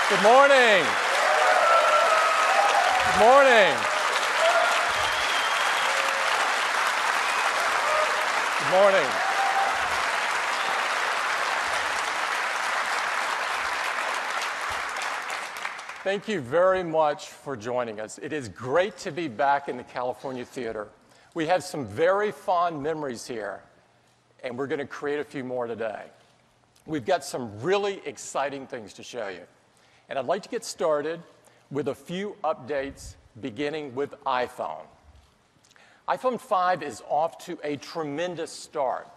Good morning. Good morning. Good morning. Thank you very much for joining us. It is great to be back in the California Theater. We have some very fond memories here, and we're going to create a few more today. We've got some really exciting things to show you. And I'd like to get started with a few updates, beginning with iPhone. iPhone 5 is off to a tremendous start.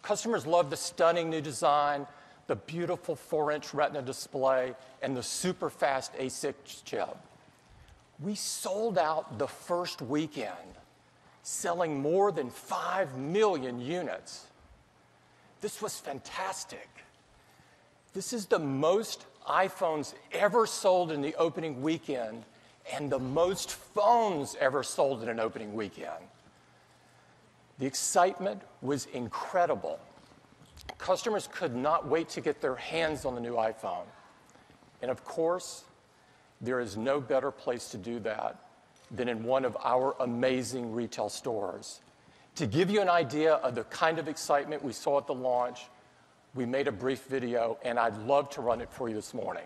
Customers love the stunning new design, the beautiful 4-inch Retina display, and the super fast A6 chip. We sold out the first weekend, selling more than 5 million units. This was fantastic. This is the most iPhones ever sold in the opening weekend and the most phones ever sold in an opening weekend. The excitement was incredible. Customers could not wait to get their hands on the new iPhone. And of course, there is no better place to do that than in one of our amazing retail stores. To give you an idea of the kind of excitement we saw at the launch, we made a brief video, and I'd love to run it for you this morning.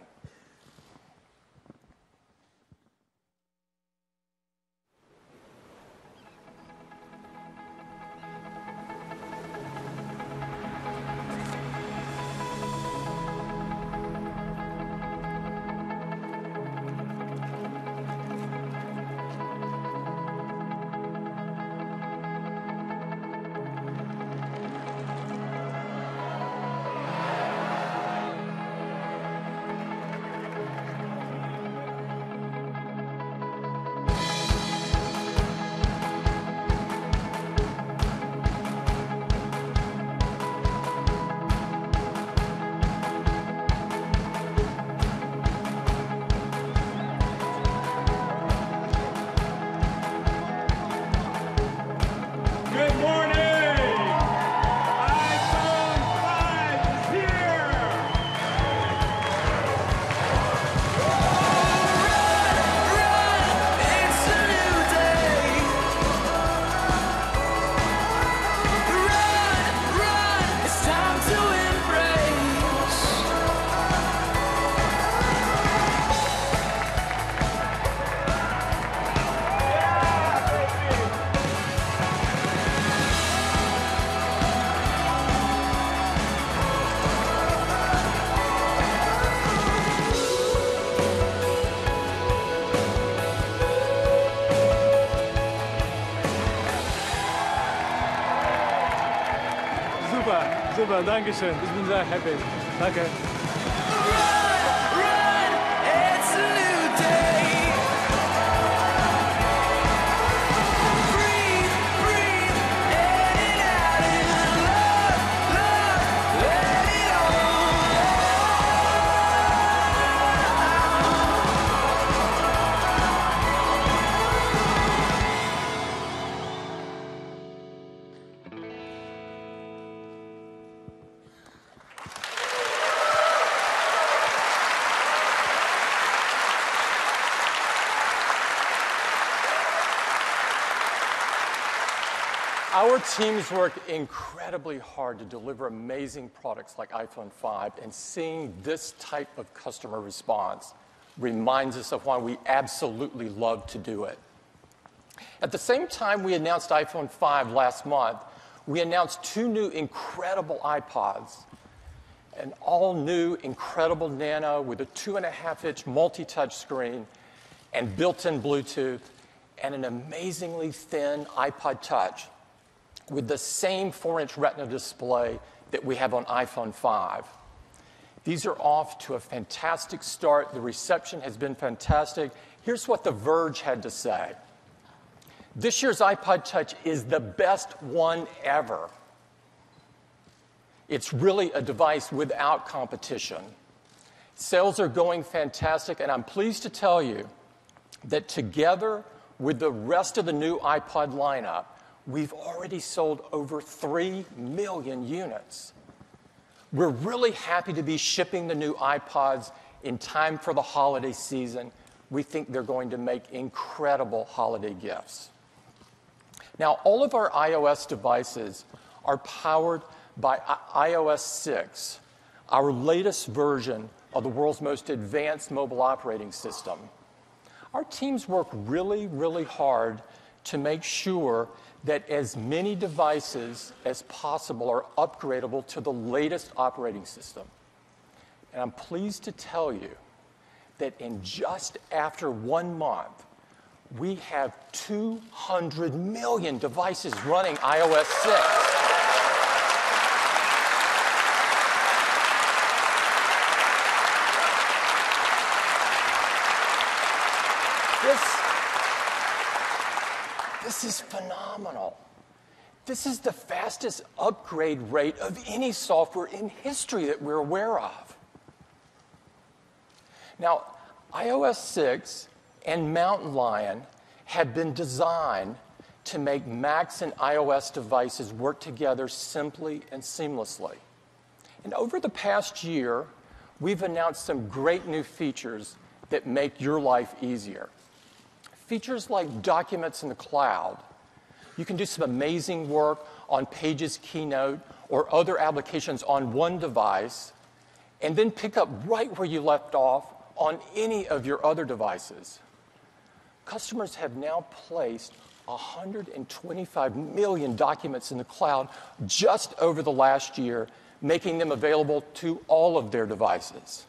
Super, danke schön. Ich bin sehr happy. Danke. Our teams work incredibly hard to deliver amazing products like iPhone 5, and seeing this type of customer response reminds us of why we absolutely love to do it. At the same time we announced iPhone 5 last month, we announced 2 new incredible iPods, an all-new incredible Nano with a 2.5-inch multi-touch screen and built-in Bluetooth, and an amazingly thin iPod Touch with the same 4-inch Retina display that we have on iPhone 5. These are off to a fantastic start. The reception has been fantastic. Here's what The Verge had to say. This year's iPod Touch is the best one ever. It's really a device without competition. Sales are going fantastic, and I'm pleased to tell you that together with the rest of the new iPod lineup, we've already sold over 3 million units. We're really happy to be shipping the new iPods in time for the holiday season. We think they're going to make incredible holiday gifts. Now, all of our iOS devices are powered by iOS 6, our latest version of the world's most advanced mobile operating system. Our teams work really, really hard to make sure that as many devices as possible are upgradable to the latest operating system. And I'm pleased to tell you that in just after 1 month, we have 200 million devices running iOS 6. This is phenomenal. This is the fastest upgrade rate of any software in history that we're aware of. Now, iOS 6 and Mountain Lion have been designed to make Macs and iOS devices work together simply and seamlessly. And over the past year, we've announced some great new features that make your life easier. Features like documents in the cloud. You can do some amazing work on Pages, Keynote, or other applications on one device, and then pick up right where you left off on any of your other devices. Customers have now placed 125 million documents in the cloud just over the last year, making them available to all of their devices.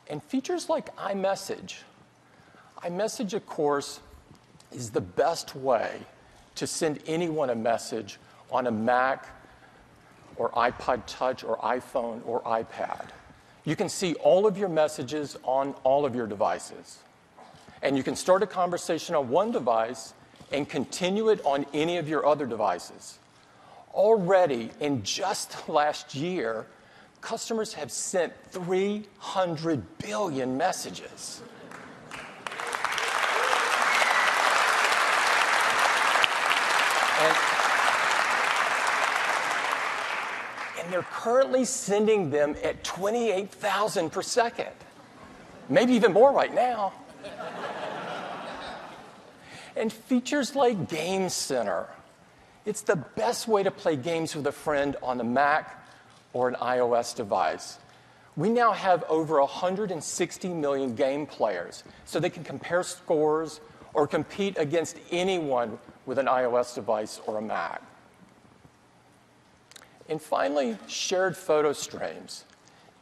And features like iMessage. iMessage, of course, is the best way to send anyone a message on a Mac or iPod Touch or iPhone or iPad. You can see all of your messages on all of your devices. And you can start a conversation on one device and continue it on any of your other devices. Already, in just last year, customers have sent 300 billion messages. And they're currently sending them at 28,000 per second. Maybe even more right now. And features like Game Center. It's the best way to play games with a friend on a Mac or an iOS device. We now have over 160 million game players, so they can compare scores or compete against anyone with an iOS device or a Mac. And finally, shared photo streams.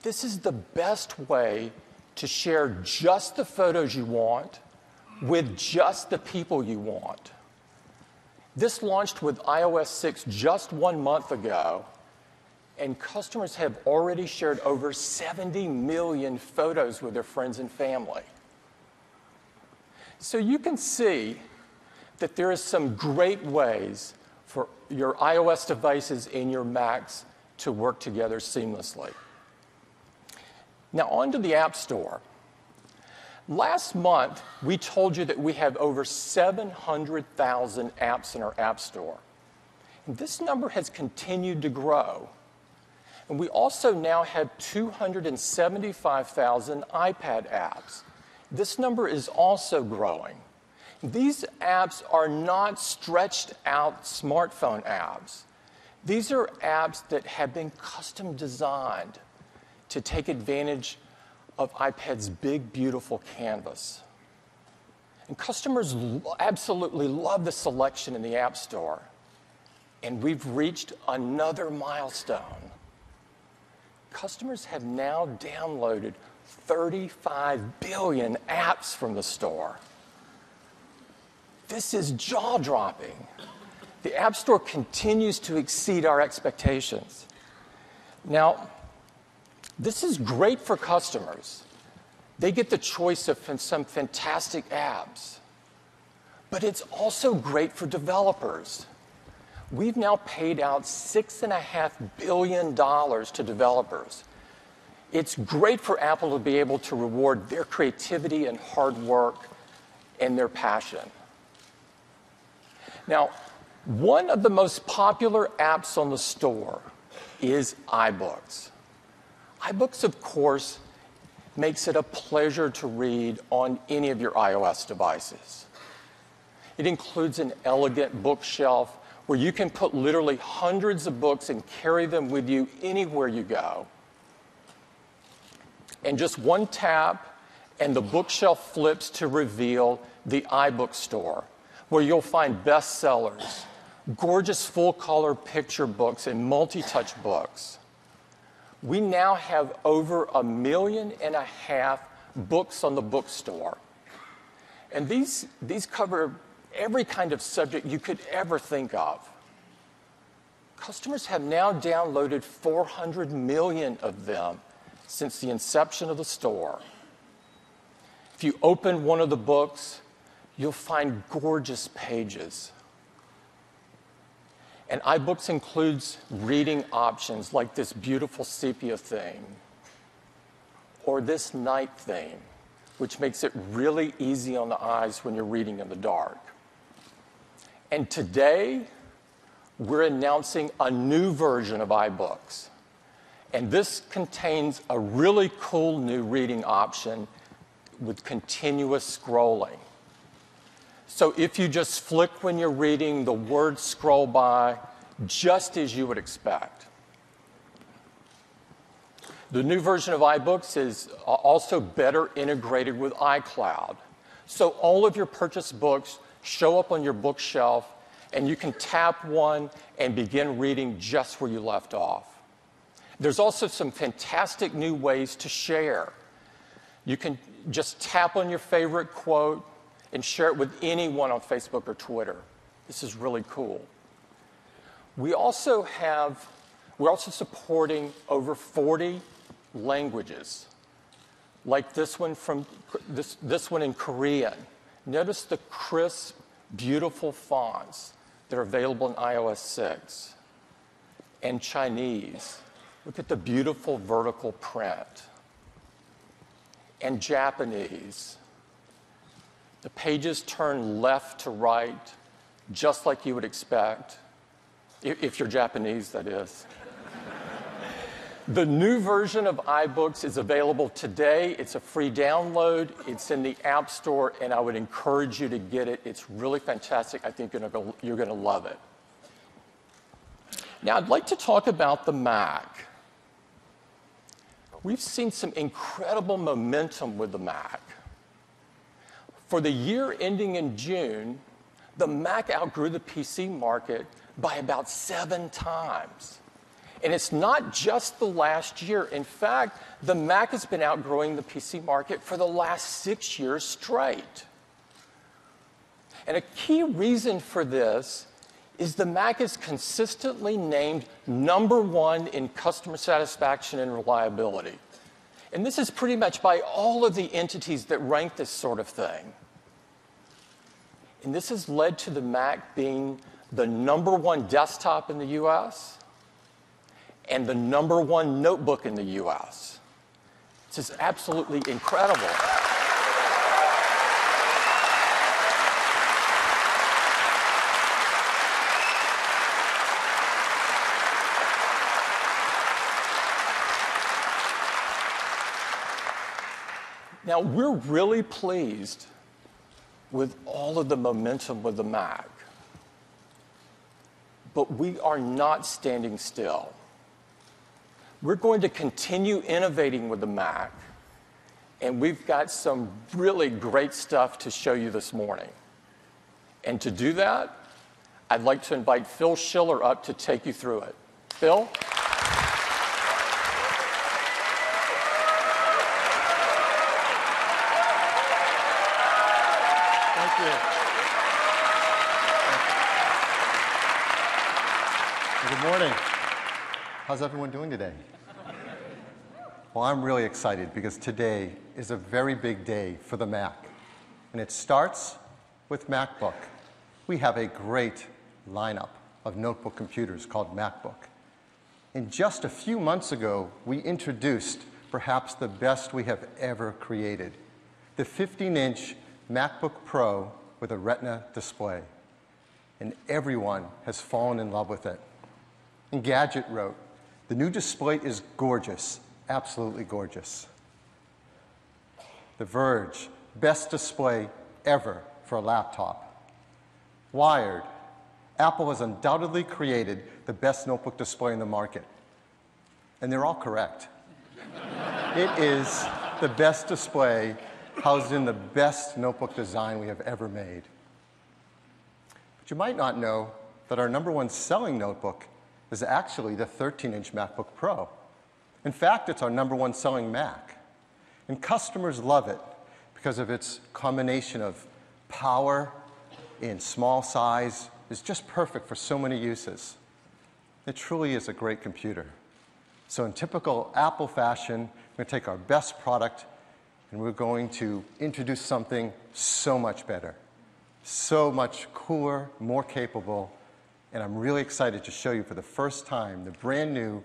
This is the best way to share just the photos you want with just the people you want. This launched with iOS 6 just 1 month ago, and customers have already shared over 70 million photos with their friends and family. So you can see that there are some great ways for your iOS devices and your Macs to work together seamlessly. Now, on to the App Store. Last month, we told you that we have over 700,000 apps in our App Store. And this number has continued to grow. And we also now have 275,000 iPad apps. This number is also growing. These apps are not stretched out smartphone apps. These are apps that have been custom designed to take advantage of iPad's big, beautiful canvas. And customers absolutely love the selection in the App Store. And we've reached another milestone. Customers have now downloaded 35 billion apps from the store. This is jaw-dropping. The App Store continues to exceed our expectations. Now, this is great for customers. They get the choice of some fantastic apps. But it's also great for developers. We've now paid out $6.5 billion to developers. It's great for Apple to be able to reward their creativity and hard work and their passion. Now, one of the most popular apps on the store is iBooks. iBooks, of course, makes it a pleasure to read on any of your iOS devices. It includes an elegant bookshelf where you can put literally hundreds of books and carry them with you anywhere you go. And just one tap, and the bookshelf flips to reveal the Ibookstore, where you'll find bestsellers, gorgeous full-color picture books, and multi-touch books. We now have over 1.5 million books on the bookstore. And these cover every kind of subject you could ever think of. Customers have now downloaded 400 million of them since the inception of the store. If you open one of the books, you'll find gorgeous pages. And iBooks includes reading options like this beautiful sepia theme or this night theme, which makes it really easy on the eyes when you're reading in the dark. And today, we're announcing a new version of iBooks. And this contains a really cool new reading option with continuous scrolling. So if you just flick when you're reading, the words scroll by just as you would expect. The new version of iBooks is also better integrated with iCloud. So all of your purchased books show up on your bookshelf, and you can tap one and begin reading just where you left off. There's also some fantastic new ways to share. You can just tap on your favorite quote and share it with anyone on Facebook or Twitter. This is really cool. We're also supporting over 40 languages, like this one in Korean. Notice the crisp, beautiful fonts that are available in iOS 6. And Chinese. Look at the beautiful vertical print. And Japanese. The pages turn left to right, just like you would expect, if you're Japanese, that is. The new version of iBooks is available today. It's a free download. It's in the App Store, and I would encourage you to get it. It's really fantastic. I think you're going to love it. Now, I'd like to talk about the Mac. We've seen some incredible momentum with the Mac. For the year ending in June, the Mac outgrew the PC market by about 7 times. And it's not just the last year. In fact, the Mac has been outgrowing the PC market for the last 6 years straight. And a key reason for this is the Mac is consistently named #1 in customer satisfaction and reliability. And this is pretty much by all of the entities that rank this sort of thing. And this has led to the Mac being the #1 desktop in the US and the #1 notebook in the US. This is absolutely incredible. Now, we're really pleased with all of the momentum with the Mac. But we are not standing still. We're going to continue innovating with the Mac, and we've got some really great stuff to show you this morning. And to do that, I'd like to invite Phil Schiller up to take you through it. Phil? Good morning. How's everyone doing today? Well, I'm really excited because today is a very big day for the Mac. And it starts with MacBook. We have a great lineup of notebook computers called MacBook. And just a few months ago, we introduced perhaps the best we have ever created, the 15-inch MacBook Pro with a Retina display. And everyone has fallen in love with it. And Gadget wrote, "The new display is gorgeous, absolutely gorgeous." The Verge, best display ever for a laptop. Wired, Apple has undoubtedly created the best notebook display in the market. And they're all correct. It is the best display housed in the best notebook design we have ever made. But you might not know that our #1 selling notebook is actually the 13-inch MacBook Pro. In fact, it's our #1 selling Mac. And customers love it because of its combination of power in small size. It's just perfect for so many uses. It truly is a great computer. So in typical Apple fashion, we're going to take our best product and we're going to introduce something so much better, so much cooler, more capable, and I'm really excited to show you for the first time the brand new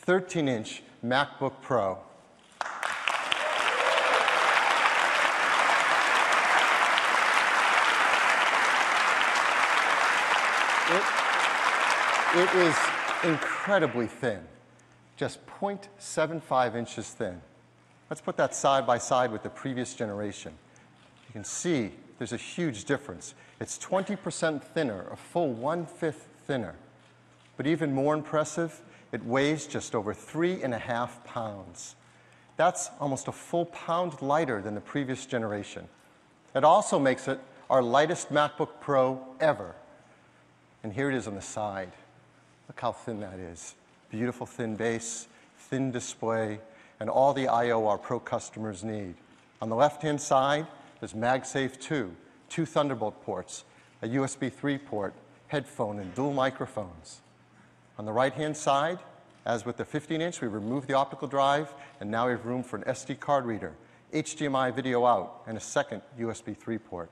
13-inch MacBook Pro. It is incredibly thin, just 0.75 inches thin. Let's put that side by side with the previous generation. You can see there's a huge difference. It's 20% thinner, a full 1/5 thinner. But even more impressive, it weighs just over 3.5 pounds. That's almost a full pound lighter than the previous generation. It also makes it our lightest MacBook Pro ever. And here it is on the side. Look how thin that is. Beautiful thin base, thin display, and all the I/O our Pro customers need. On the left-hand side, there's MagSafe 2, 2 Thunderbolt ports, a USB 3 port, headphone, and dual microphones. On the right-hand side, as with the 15-inch, we removed the optical drive, and now we have room for an SD card reader, HDMI video out, and a second USB 3 port.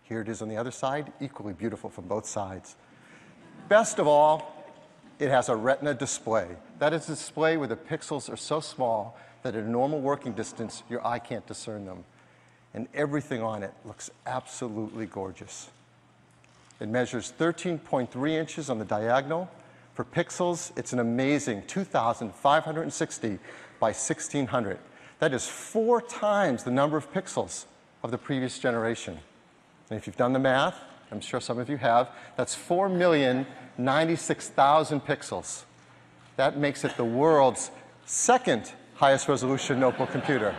Here it is on the other side, equally beautiful from both sides. Best of all, it has a Retina display. That is a display where the pixels are so small that at a normal working distance, your eye can't discern them. And everything on it looks absolutely gorgeous. It measures 13.3 inches on the diagonal. For pixels, it's an amazing 2,560 by 1,600. That is 4 times the number of pixels of the previous generation. And if you've done the math, I'm sure some of you have, that's 4,096,000 pixels. That makes it the world's second highest resolution notebook computer.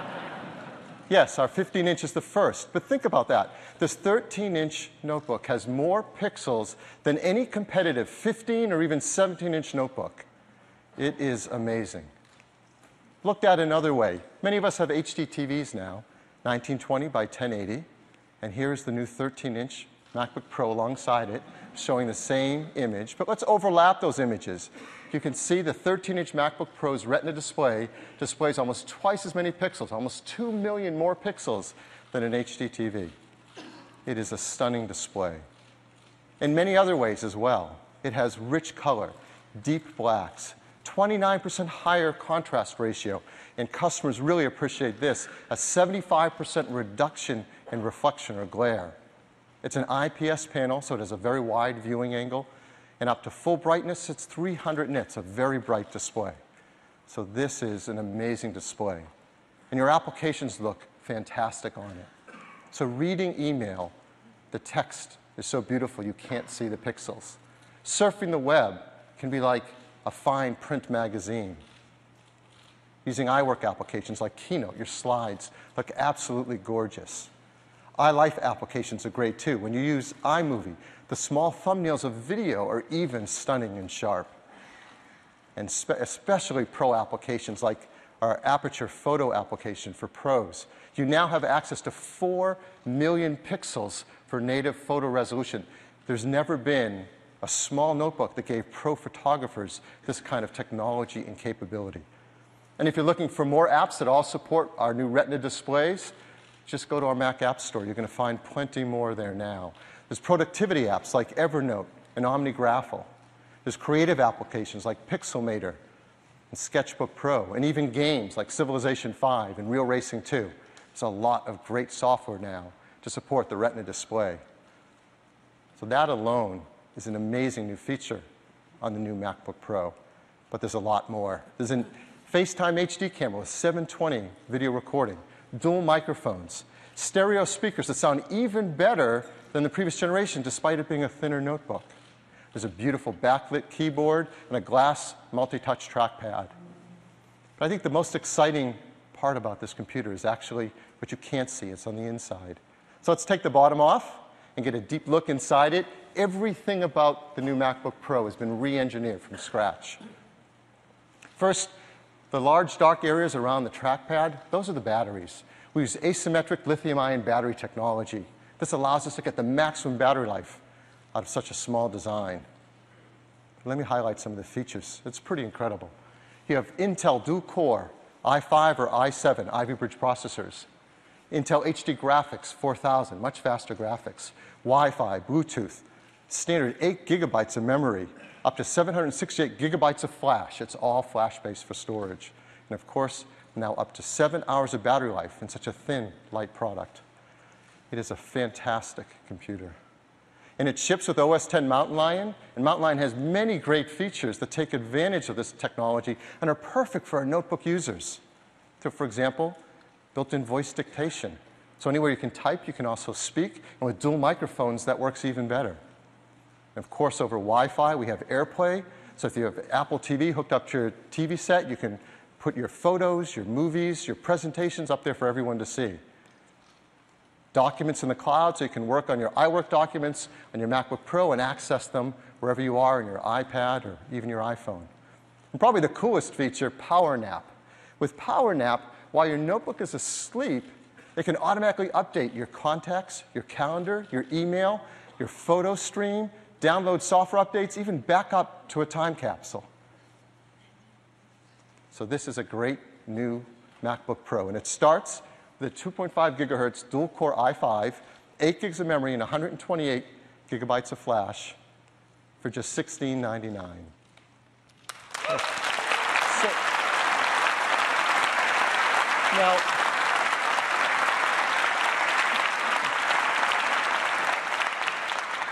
Yes, our 15-inch is the first, but think about that. This 13-inch notebook has more pixels than any competitive 15 or even 17-inch notebook. It is amazing. Looked at another way, many of us have HD TVs now, 1920 by 1080, and here's the new 13-inch MacBook Pro alongside it, showing the same image. But let's overlap those images. You can see the 13-inch MacBook Pro's Retina display displays almost twice as many pixels, almost 2 million more pixels than an HD TV. It is a stunning display. In many other ways as well, it has rich color, deep blacks, 29% higher contrast ratio, and customers really appreciate this, a 75% reduction in reflection or glare. It's an IPS panel, so it has a very wide viewing angle, and up to full brightness, it's 300 nits, a very bright display. So this is an amazing display. And your applications look fantastic on it. So reading email, the text is so beautiful you can't see the pixels. Surfing the web can be like a fine print magazine. Using iWork applications like Keynote, your slides look absolutely gorgeous. iLife applications are great too. When you use iMovie, the small thumbnails of video are even stunning and sharp. And especially pro applications like our Aperture photo application for pros. You now have access to 4 million pixels for native photo resolution. There's never been a small notebook that gave pro photographers this kind of technology and capability. And if you're looking for more apps that all support our new Retina displays, just go to our Mac App Store. You're going to find plenty more there now. There's productivity apps like Evernote and OmniGraffle. There's creative applications like Pixelmator and Sketchbook Pro, and even games like Civilization 5 and Real Racing 2. There's a lot of great software now to support the Retina display. So that alone is an amazing new feature on the new MacBook Pro. But there's a lot more. There's a FaceTime HD camera with 720 video recording, dual microphones, stereo speakers that sound even better than the previous generation despite it being a thinner notebook. There's a beautiful backlit keyboard and a glass multi-touch trackpad. But I think the most exciting part about this computer is actually what you can't see. It's on the inside. So let's take the bottom off and get a deep look inside it. Everything about the new MacBook Pro has been re-engineered from scratch. First, the large dark areas around the trackpad, those are the batteries. We use asymmetric lithium-ion battery technology. This allows us to get the maximum battery life out of such a small design. Let me highlight some of the features. It's pretty incredible. You have Intel dual-core i5 or i7 Ivy Bridge processors, Intel HD graphics 4000, much faster graphics, Wi-Fi, Bluetooth, standard 8 gigabytes of memory, up to 768 gigabytes of flash. It's all flash-based for storage. And of course, now up to 7 hours of battery life in such a thin, light product. It is a fantastic computer. And it ships with OS X Mountain Lion, and Mountain Lion has many great features that take advantage of this technology and are perfect for our notebook users. So for example, built-in voice dictation. So anywhere you can type, you can also speak, and with dual microphones, that works even better. And of course, over Wi-Fi, we have Airplay. So if you have Apple TV hooked up to your TV set, you can put your photos, your movies, your presentations up there for everyone to see. Documents in the cloud, so you can work on your iWork documents on your MacBook Pro and access them wherever you are on your iPad or even your iPhone. And probably the coolest feature, Power Nap. With Power Nap, while your notebook is asleep, it can automatically update your contacts, your calendar, your email, your photo stream, download software updates, even back up to a time capsule. So this is a great new MacBook Pro, and it starts with a 2.5 gigahertz dual-core i5, 8 gigs of memory, and 128 gigabytes of flash for just $16.99. Now,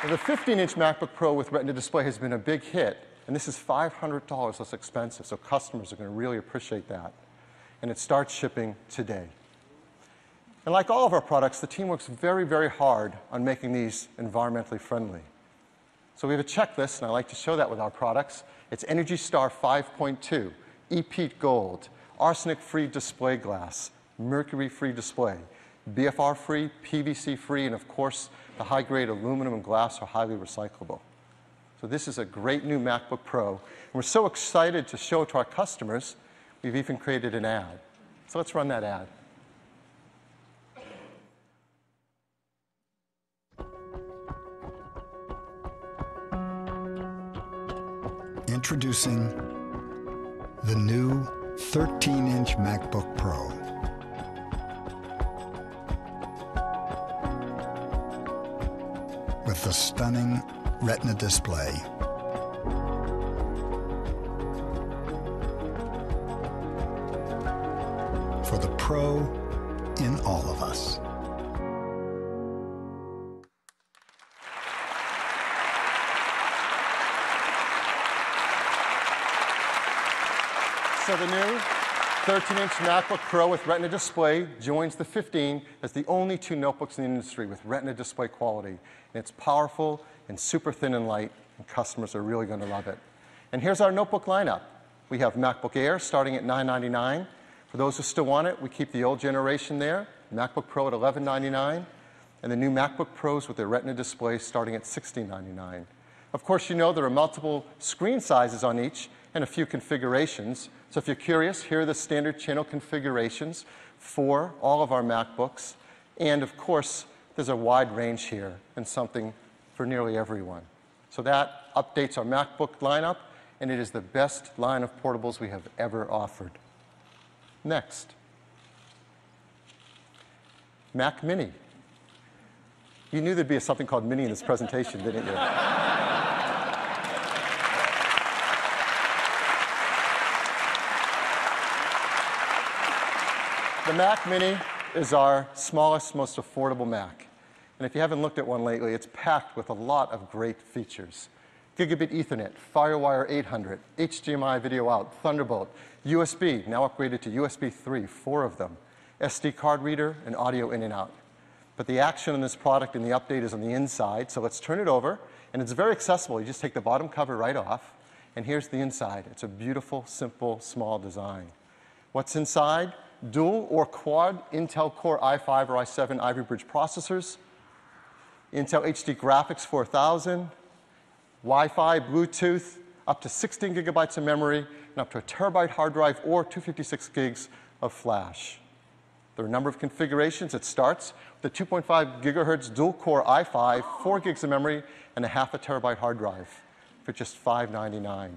the 15-inch MacBook Pro with Retina Display has been a big hit, and this is $500 less expensive, so customers are going to really appreciate that. And it starts shipping today. And like all of our products, the team works very, very hard on making these environmentally friendly. So we have a checklist, and I like to show that with our products. It's Energy Star 5.2, EPEAT Gold, arsenic-free display glass, mercury-free display, BFR-free, PVC-free, and of course, the high-grade aluminum and glass are highly recyclable. So this is a great new MacBook Pro, and we're so excited to show it to our customers, we've even created an ad. So let's run that ad. Introducing the new 13-inch MacBook Pro. With the stunning Retina display. For the pro in all of us. So the new 13-inch MacBook Pro with Retina Display joins the 15 as the only two notebooks in the industry with Retina Display quality. And it's powerful and super thin and light, and customers are really going to love it. And here's our notebook lineup. We have MacBook Air starting at $999. For those who still want it, we keep the old generation there, MacBook Pro at $1199, and the new MacBook Pros with their Retina Display starting at $1699. Of course, you know there are multiple screen sizes on each and a few configurations. So if you're curious, here are the standard channel configurations for all of our MacBooks. And of course, there's a wide range here and something for nearly everyone. So that updates our MacBook lineup, and it is the best line of portables we have ever offered. Next, Mac Mini. You knew there'd be something called Mini in this presentation, didn't you? The Mac Mini is our smallest, most affordable Mac. And if you haven't looked at one lately, it's packed with a lot of great features. Gigabit Ethernet, FireWire 800, HDMI video out, Thunderbolt, USB, now upgraded to USB 3, 4 of them. SD card reader, and audio in and out. But the action on this product and the update is on the inside, so let's turn it over. And it's very accessible. You just take the bottom cover right off, and here's the inside. It's a beautiful, simple, small design. What's inside? Dual or quad Intel Core i5 or i7 Ivy Bridge processors, Intel HD Graphics 4000, Wi-Fi, Bluetooth, up to 16 gigabytes of memory, and up to a terabyte hard drive or 256 gigs of flash. There are a number of configurations. It starts with a 2.5 gigahertz dual-core i5, 4 gigs of memory, and a half a terabyte hard drive for just $599.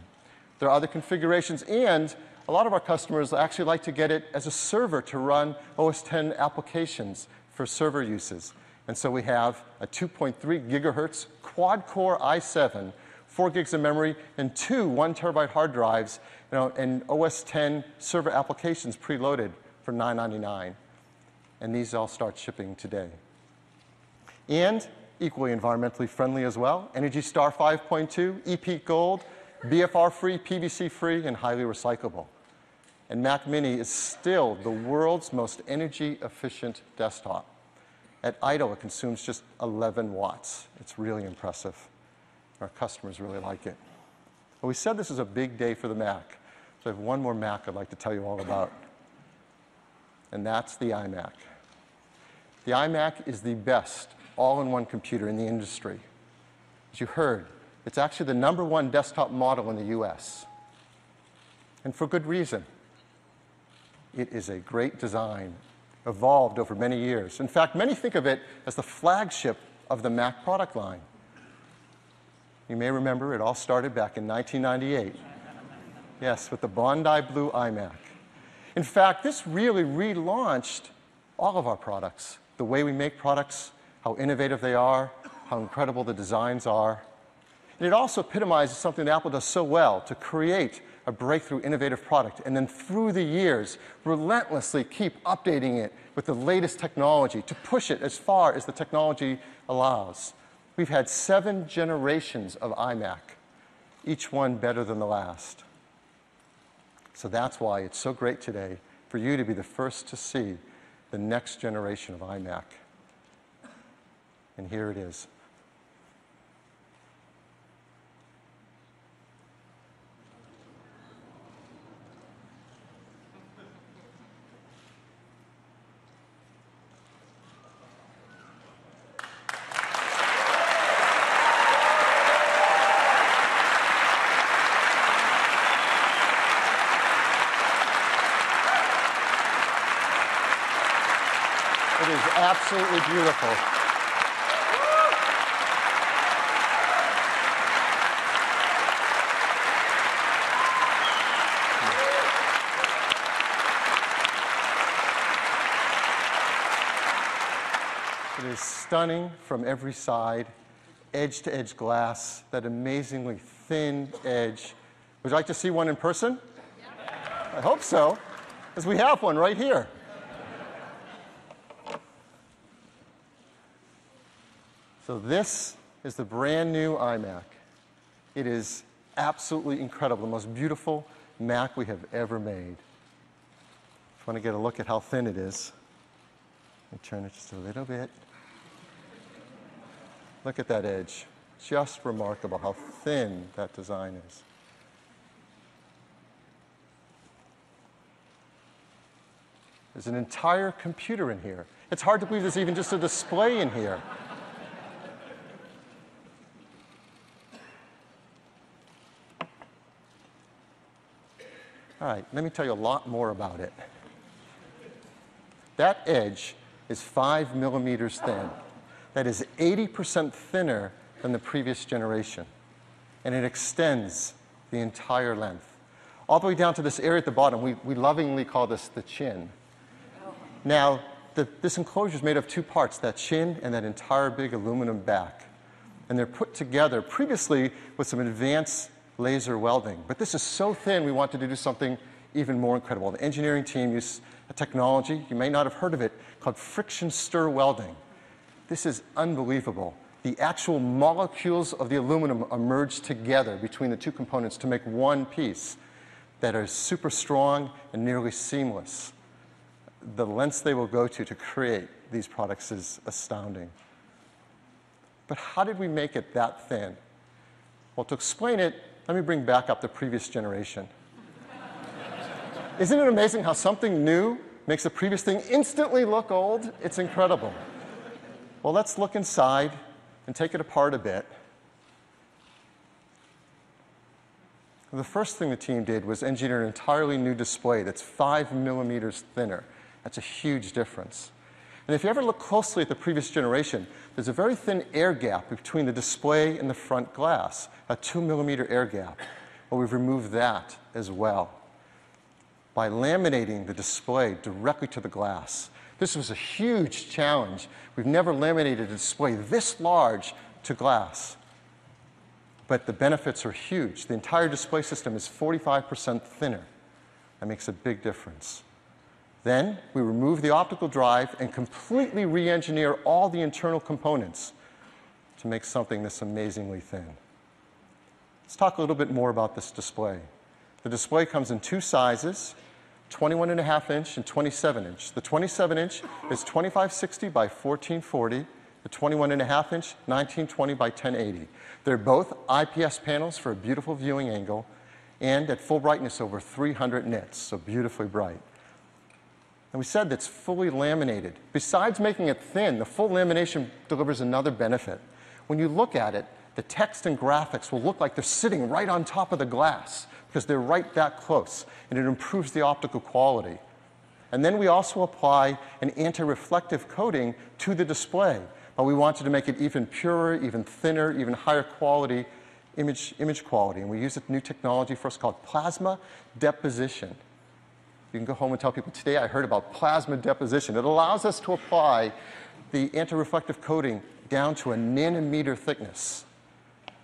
There are other configurations, and a lot of our customers actually like to get it as a server to run OS X applications for server uses. And so we have a 2.3 gigahertz quad-core i7, 4 gigs of memory, and two 1 terabyte hard drives, and OS X server applications preloaded for $999. And these all start shipping today. And equally environmentally friendly as well, Energy Star 5.2, EPEAT Gold, BFR-free, PVC-free, and highly recyclable. And Mac Mini is still the world's most energy-efficient desktop. At idle, it consumes just 11 watts. It's really impressive. Our customers really like it. Well, we said this is a big day for the Mac. So I have one more Mac I'd like to tell you all about. And that's the iMac. The iMac is the best all-in-one computer in the industry. As you heard, it's actually the #1 desktop model in the US. And for good reason. It is a great design, evolved over many years. In fact, many think of it as the flagship of the Mac product line. You may remember it all started back in 1998. Yes, with the Bondi Blue iMac. In fact, this really relaunched all of our products, the way we make products, how innovative they are, how incredible the designs are. And it also epitomizes something that Apple does so well, to create a breakthrough innovative product, and then through the years, relentlessly keep updating it with the latest technology to push it as far as the technology allows. We've had 7 generations of iMac, each one better than the last. So that's why it's so great today for you to be the first to see the next generation of iMac. And here it is. It is absolutely beautiful. It is stunning from every side, edge-to-edge glass, that amazingly thin edge. Would you like to see one in person? I hope so, because we have one right here. So this is the brand new iMac. It is absolutely incredible, the most beautiful Mac we have ever made. If you want to get a look at how thin it is, let me turn it just a little bit. Look at that edge. Just remarkable how thin that design is. There's an entire computer in here. It's hard to believe there's even just a display in here. All right, let me tell you a lot more about it. That edge is 5 millimeters thin. That is 80% thinner than the previous generation. And it extends the entire length. All the way down to this area at the bottom. We lovingly call this the chin. Now, this enclosure is made of 2 parts, that chin and that entire big aluminum back. And they're put together previously with some advanced laser welding. But this is so thin, we wanted to do something even more incredible. The engineering team used a technology, you may not have heard of it, called friction stir welding. This is unbelievable. The actual molecules of the aluminum are merged together between the 2 components to make one piece that is super strong and nearly seamless. the lengths they will go to create these products is astounding. But how did we make it that thin? Well, to explain it, let me bring back up the previous generation. Isn't it amazing how something new makes the previous thing instantly look old? It's incredible. Well, let's look inside and take it apart a bit. The first thing the team did was engineer an entirely new display that's 5 millimeters thinner. That's a huge difference. And if you ever look closely at the previous generation, there's a very thin air gap between the display and the front glass, a 2 millimeter air gap. Well, we've removed that as well by laminating the display directly to the glass. This was a huge challenge. We've never laminated a display this large to glass. But the benefits are huge. The entire display system is 45% thinner. That makes a big difference. Then we remove the optical drive and completely re-engineer all the internal components to make something this amazingly thin. Let's talk a little bit more about this display. The display comes in two sizes, 21.5 inch and 27 inch. The 27 inch is 2560 by 1440. The 21.5 inch, 1920 by 1080. They're both IPS panels for a beautiful viewing angle and at full brightness over 300 nits, so beautifully bright. And we said that's fully laminated. Besides making it thin, the full lamination delivers another benefit. When you look at it, the text and graphics will look like they're sitting right on top of the glass because they're right that close, and it improves the optical quality. And then we also apply an anti-reflective coating to the display, but we wanted to make it even purer, even thinner, even higher quality image quality. And we use a new technology for us called plasma deposition. You can go home and tell people, today I heard about plasma deposition. It allows us to apply the anti-reflective coating down to a nanometer thickness.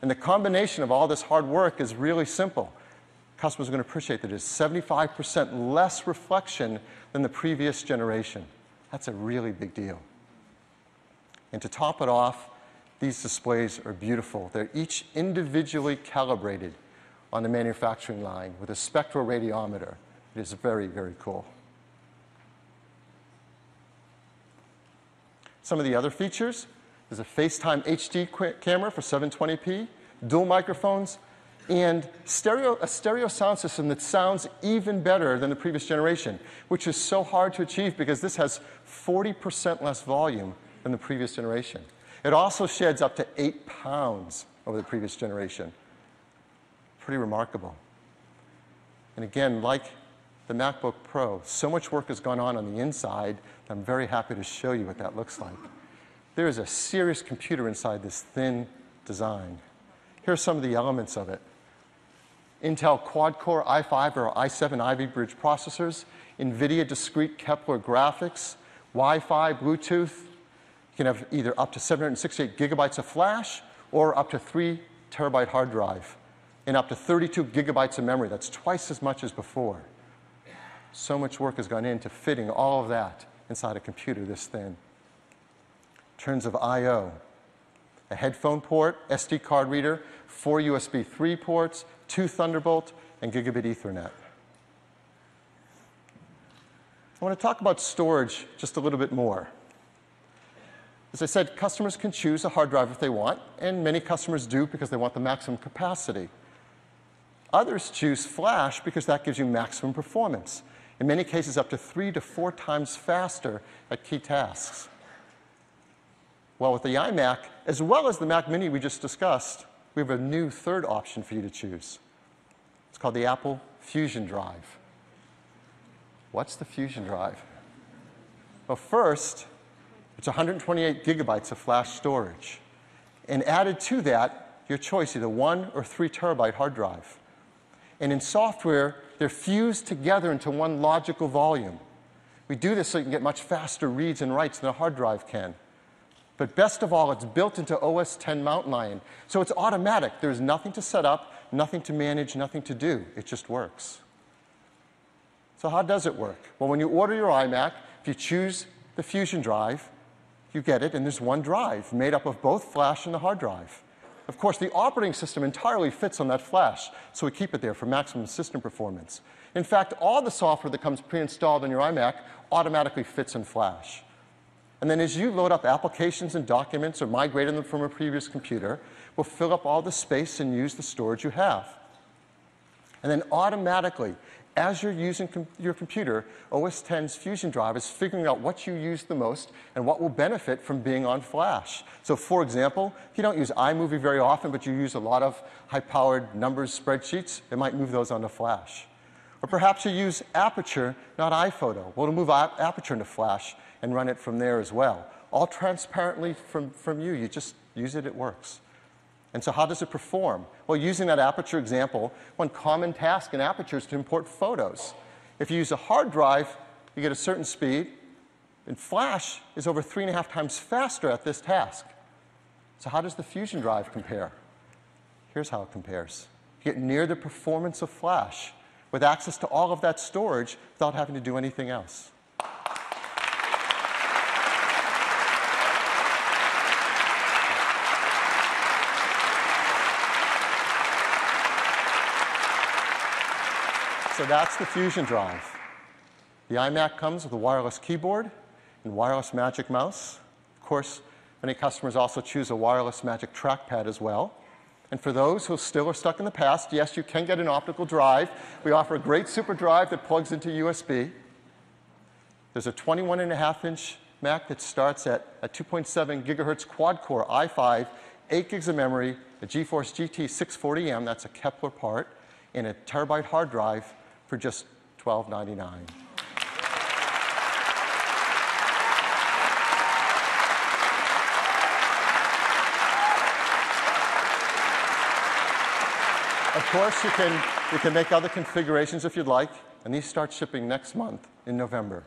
And the combination of all this hard work is really simple. Customers are going to appreciate that it's 75% less reflection than the previous generation. That's a really big deal. And to top it off, these displays are beautiful. They're each individually calibrated on the manufacturing line with a spectroradiometer. It is very, very cool. Some of the other features, there's a Facetime HD camera for 720p, dual microphones, and a stereo sound system that sounds even better than the previous generation, which is so hard to achieve because this has 40% less volume than the previous generation. It also sheds up to 8 pounds over the previous generation. Pretty remarkable. And again, like the MacBook Pro, so much work has gone on the inside, I'm very happy to show you what that looks like. There is a serious computer inside this thin design. Here are some of the elements of it. Intel quad-core i5 or i7 Ivy Bridge processors, NVIDIA discrete Kepler graphics, Wi-Fi, Bluetooth. You can have either up to 768 gigabytes of flash or up to 3 terabyte hard drive and up to 32 gigabytes of memory. That's twice as much as before. So much work has gone into fitting all of that inside a computer this thin. In terms of I/O, a headphone port, SD card reader, 4 USB 3 ports, 2 Thunderbolt, and gigabit Ethernet. I want to talk about storage just a little bit more. As I said, customers can choose a hard drive if they want, and many customers do because they want the maximum capacity. Others choose flash because that gives you maximum performance. In many cases, up to 3 to 4 times faster at key tasks. Well, with the iMac, as well as the Mac Mini we just discussed, we have a new third option for you to choose. It's called the Apple Fusion Drive. What's the Fusion Drive? Well, first, it's 128 gigabytes of flash storage. And added to that, your choice, either 1 or 3 terabyte hard drive. And in software, they're fused together into one logical volume. We do this so you can get much faster reads and writes than a hard drive can. But best of all, it's built into OS X Mountain Lion. So it's automatic. There's nothing to set up, nothing to manage, nothing to do. It just works. So how does it work? Well, when you order your iMac, if you choose the Fusion Drive, you get it, and there's one drive made up of both flash and the hard drive. Of course, the operating system entirely fits on that flash, so we keep it there for maximum system performance. In fact, all the software that comes pre-installed on your iMac automatically fits in flash. And then as you load up applications and documents or migrate them from a previous computer, we'll fill up all the space and use the storage you have. And then automatically, as you're using your computer, OS X's Fusion Drive is figuring out what you use the most and what will benefit from being on flash. So for example, if you don't use iMovie very often, but you use a lot of high-powered numbers spreadsheets, it might move those onto flash. Or perhaps you use Aperture, not iPhoto. Well, it'll move Aperture into flash and run it from there as well. All transparently from you. You just use it, it works. And so how does it perform? Well, using that Aperture example, one common task in Aperture is to import photos. If you use a hard drive, you get a certain speed, and Flash is over 3.5 times faster at this task. So how does the Fusion Drive compare? Here's how it compares. You get near the performance of Flash with access to all of that storage without having to do anything else. So that's the Fusion Drive. The iMac comes with a wireless keyboard and wireless Magic Mouse. Of course, many customers also choose a wireless Magic Trackpad as well. And for those who still are stuck in the past, yes, you can get an optical drive. We offer a great super drive that plugs into USB. There's a 21.5-inch Mac that starts at a 2.7 gigahertz quad-core i5, 8 gigs of memory, a GeForce GT 640M, that's a Kepler part, and a terabyte hard drive for just $12.99. Of course, you can make other configurations if you'd like, and these start shipping next month in November.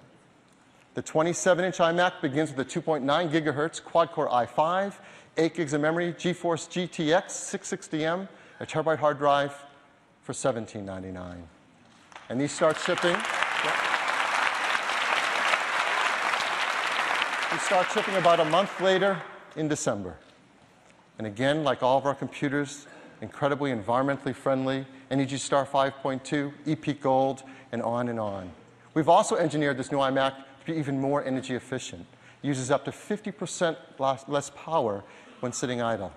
The 27-inch iMac begins with a 2.9 gigahertz quad-core i5, 8 gigs of memory, GeForce GTX 660M, a terabyte hard drive for $17.99. And these start shipping. These start shipping about a month later in December. And again, like all of our computers, incredibly environmentally friendly, Energy Star 5.2, EPEAT Gold, and on and on. We've also engineered this new iMac to be even more energy efficient. It uses up to 50% less power when sitting idle.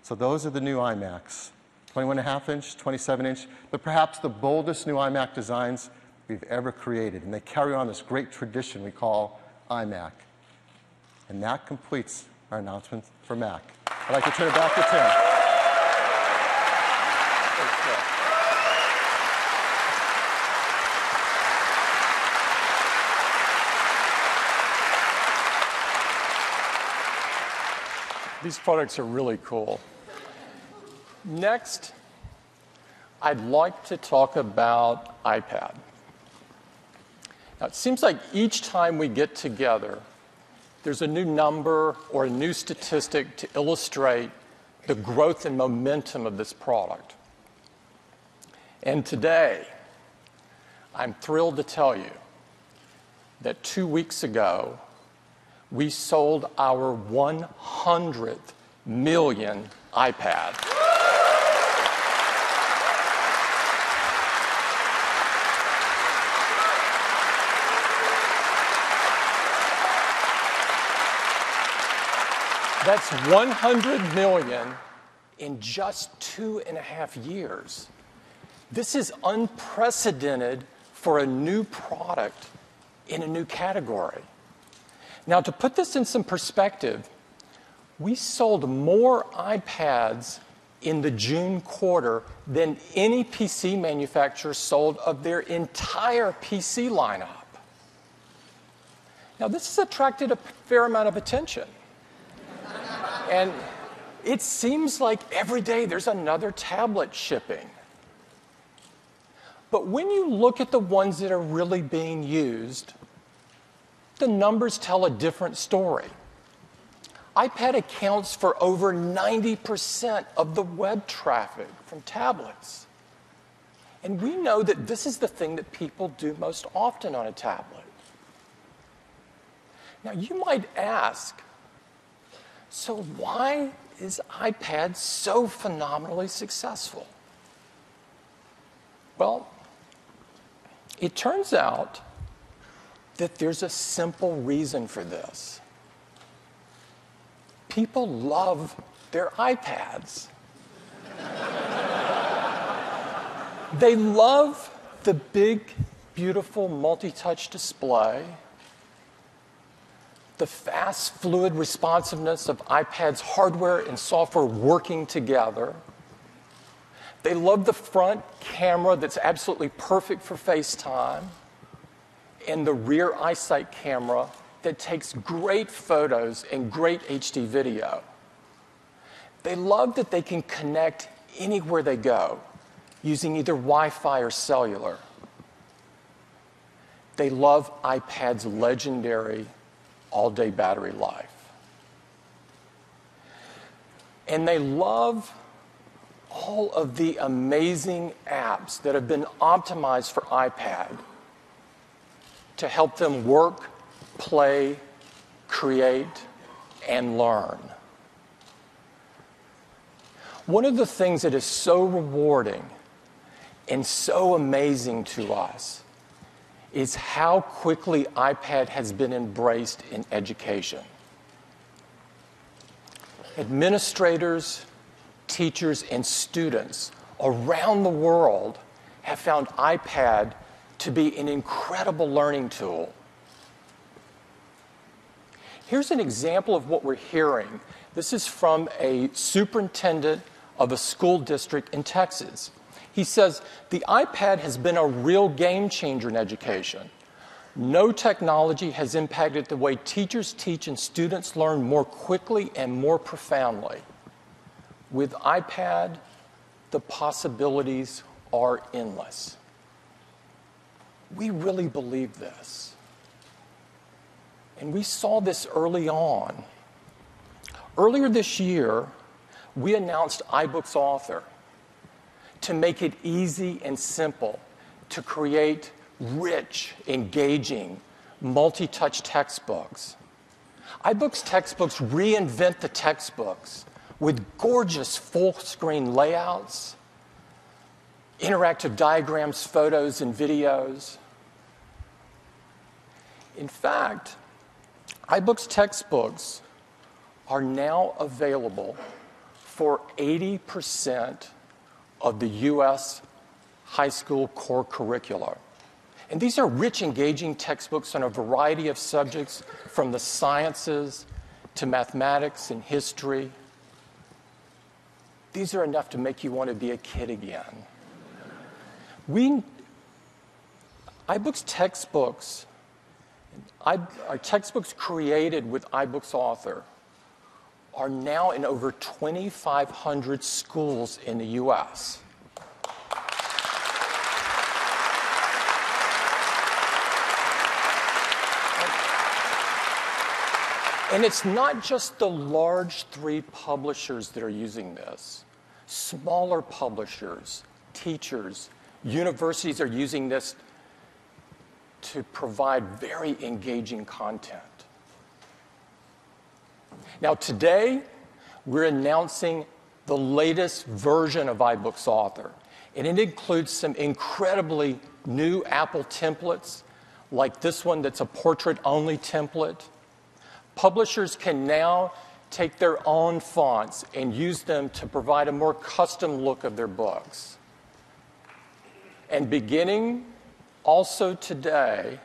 So those are the new iMacs. 21.5-inch, 27-inch, but perhaps the boldest new iMac designs we've ever created. And they carry on this great tradition we call iMac. And that completes our announcement for Mac. I'd like to turn it back to Tim. These products are really cool. Next, I'd like to talk about iPad. Now, it seems like each time we get together, there's a new number or a new statistic to illustrate the growth and momentum of this product. And today, I'm thrilled to tell you that 2 weeks ago, we sold our 100th million iPad. That's 100 million in just 2.5 years. This is unprecedented for a new product in a new category. Now, to put this in some perspective, we sold more iPads in the June quarter than any PC manufacturer sold of their entire PC lineup. Now, this has attracted a fair amount of attention. And it seems like every day there's another tablet shipping. But when you look at the ones that are really being used, the numbers tell a different story. iPad accounts for over 90% of the web traffic from tablets. And we know that this is the thing that people do most often on a tablet. Now, you might ask, So why is iPad so phenomenally successful? Well, it turns out that there's a simple reason for this. People love their iPads. They love the big, beautiful multi-touch display, the fast, fluid responsiveness of iPad's hardware and software working together. They love the front camera that's absolutely perfect for FaceTime, and the rear eyesight camera that takes great photos and great HD video. They love that they can connect anywhere they go using either Wi-Fi or cellular. They love iPad's legendary all-day battery life. And they love all of the amazing apps that have been optimized for iPad to help them work, play, create, and learn. One of the things that is so rewarding and so amazing to us is how quickly iPad has been embraced in education. Administrators, teachers, and students around the world have found iPad to be an incredible learning tool. Here's an example of what we're hearing. This is from a superintendent of a school district in Texas. He says, "The iPad has been a real game changer in education. No technology has impacted the way teachers teach and students learn more quickly and more profoundly. With iPad, the possibilities are endless." We really believe this. And we saw this early on. Earlier this year, we announced Ibooks Author to make it easy and simple to create rich, engaging, multi-touch textbooks. Ibooks textbooks reinvent the textbooks with gorgeous full-screen layouts, interactive diagrams, photos, and videos. In fact, Ibooks textbooks are now available for 80% of the U.S. high school core curricula. And these are rich, engaging textbooks on a variety of subjects, from the sciences to mathematics and history. These are enough to make you want to be a kid again. Ibooks textbooks, our textbooks created with Ibooks Author, are now in over 2,500 schools in the U.S. And it's not just the large 3 publishers that are using this. Smaller publishers, teachers, universities are using this to provide very engaging content. Now, today, we're announcing the latest version of Ibooks Author, and it includes some incredibly new Apple templates, like this one that's a portrait-only template. Publishers can now take their own fonts and use them to provide a more custom look of their books. And beginning also today,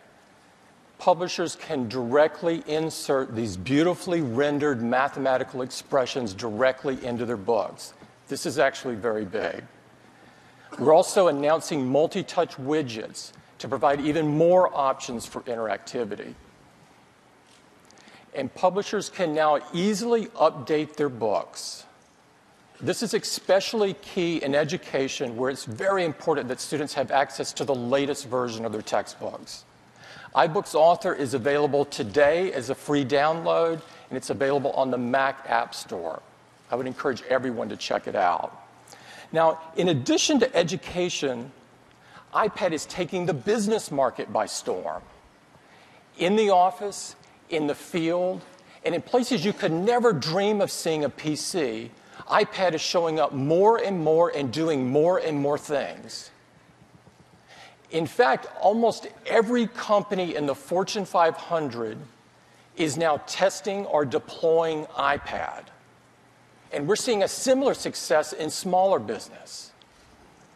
publishers can directly insert these beautifully rendered mathematical expressions directly into their books. This is actually very big. We're also announcing multi-touch widgets to provide even more options for interactivity. And publishers can now easily update their books. This is especially key in education, where it's very important that students have access to the latest version of their textbooks. Ibooks Author is available today as a free download, and it's available on the Mac App Store. I would encourage everyone to check it out. Now, in addition to education, iPad is taking the business market by storm. In the office, in the field, And in places you could never dream of seeing a PC, iPad is showing up more and more and doing more and more things. In fact, almost every company in the Fortune 500 is now testing or deploying iPad. And we're seeing a similar success in smaller business.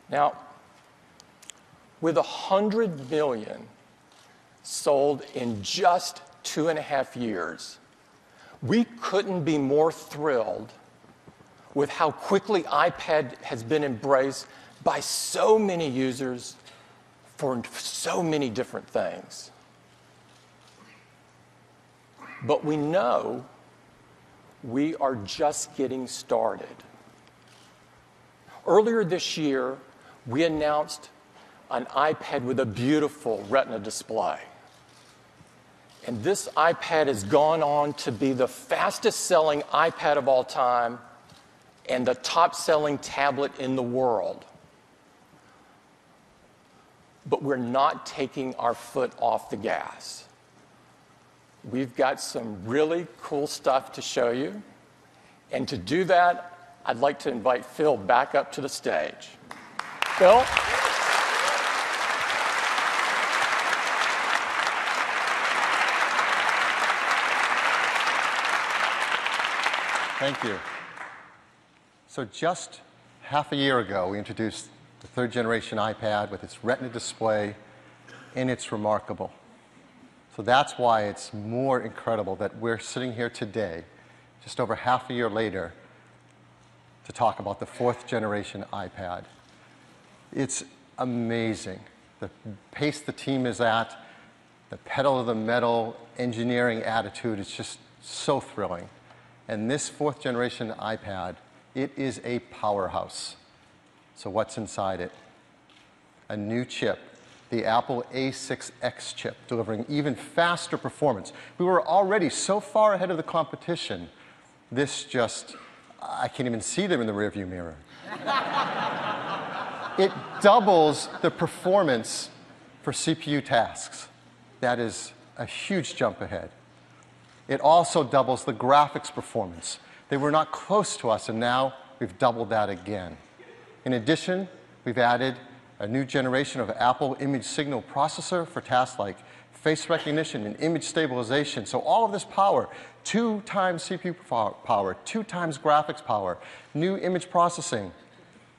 Now, with 100 million sold in just 2.5 years, we couldn't be more thrilled with how quickly iPad has been embraced by so many users for so many different things. But we know we are just getting started. Earlier this year, we announced an iPad with a beautiful Retina display. And this iPad has gone on to be the fastest-selling iPad of all time and the top-selling tablet in the world. But we're not taking our foot off the gas. We've got some really cool stuff to show you. And to do that, I'd like to invite Phil back up to the stage. Phil? Thank you. So just half a year ago, we introduced the third generation iPad with its Retina display, and it's remarkable. So that's why it's more incredible that we're sitting here today, just over half a year later, to talk about the fourth generation iPad. It's amazing. The pace the team is at, the pedal to the metal engineering attitude, it's just so thrilling. And this fourth generation iPad, it is a powerhouse. So what's inside it? A new chip, the Apple A6x chip, delivering even faster performance. We were already so far ahead of the competition, this just, I can't even see them in the rearview mirror. It doubles the performance for CPU tasks. That is a huge jump ahead. It also doubles the graphics performance. They were not close to us, and now we've doubled that again. In addition, we've added a new generation of Apple image signal processor for tasks like face recognition and image stabilization. So all of this power, 2 times CPU power, 2 times graphics power, new image processing,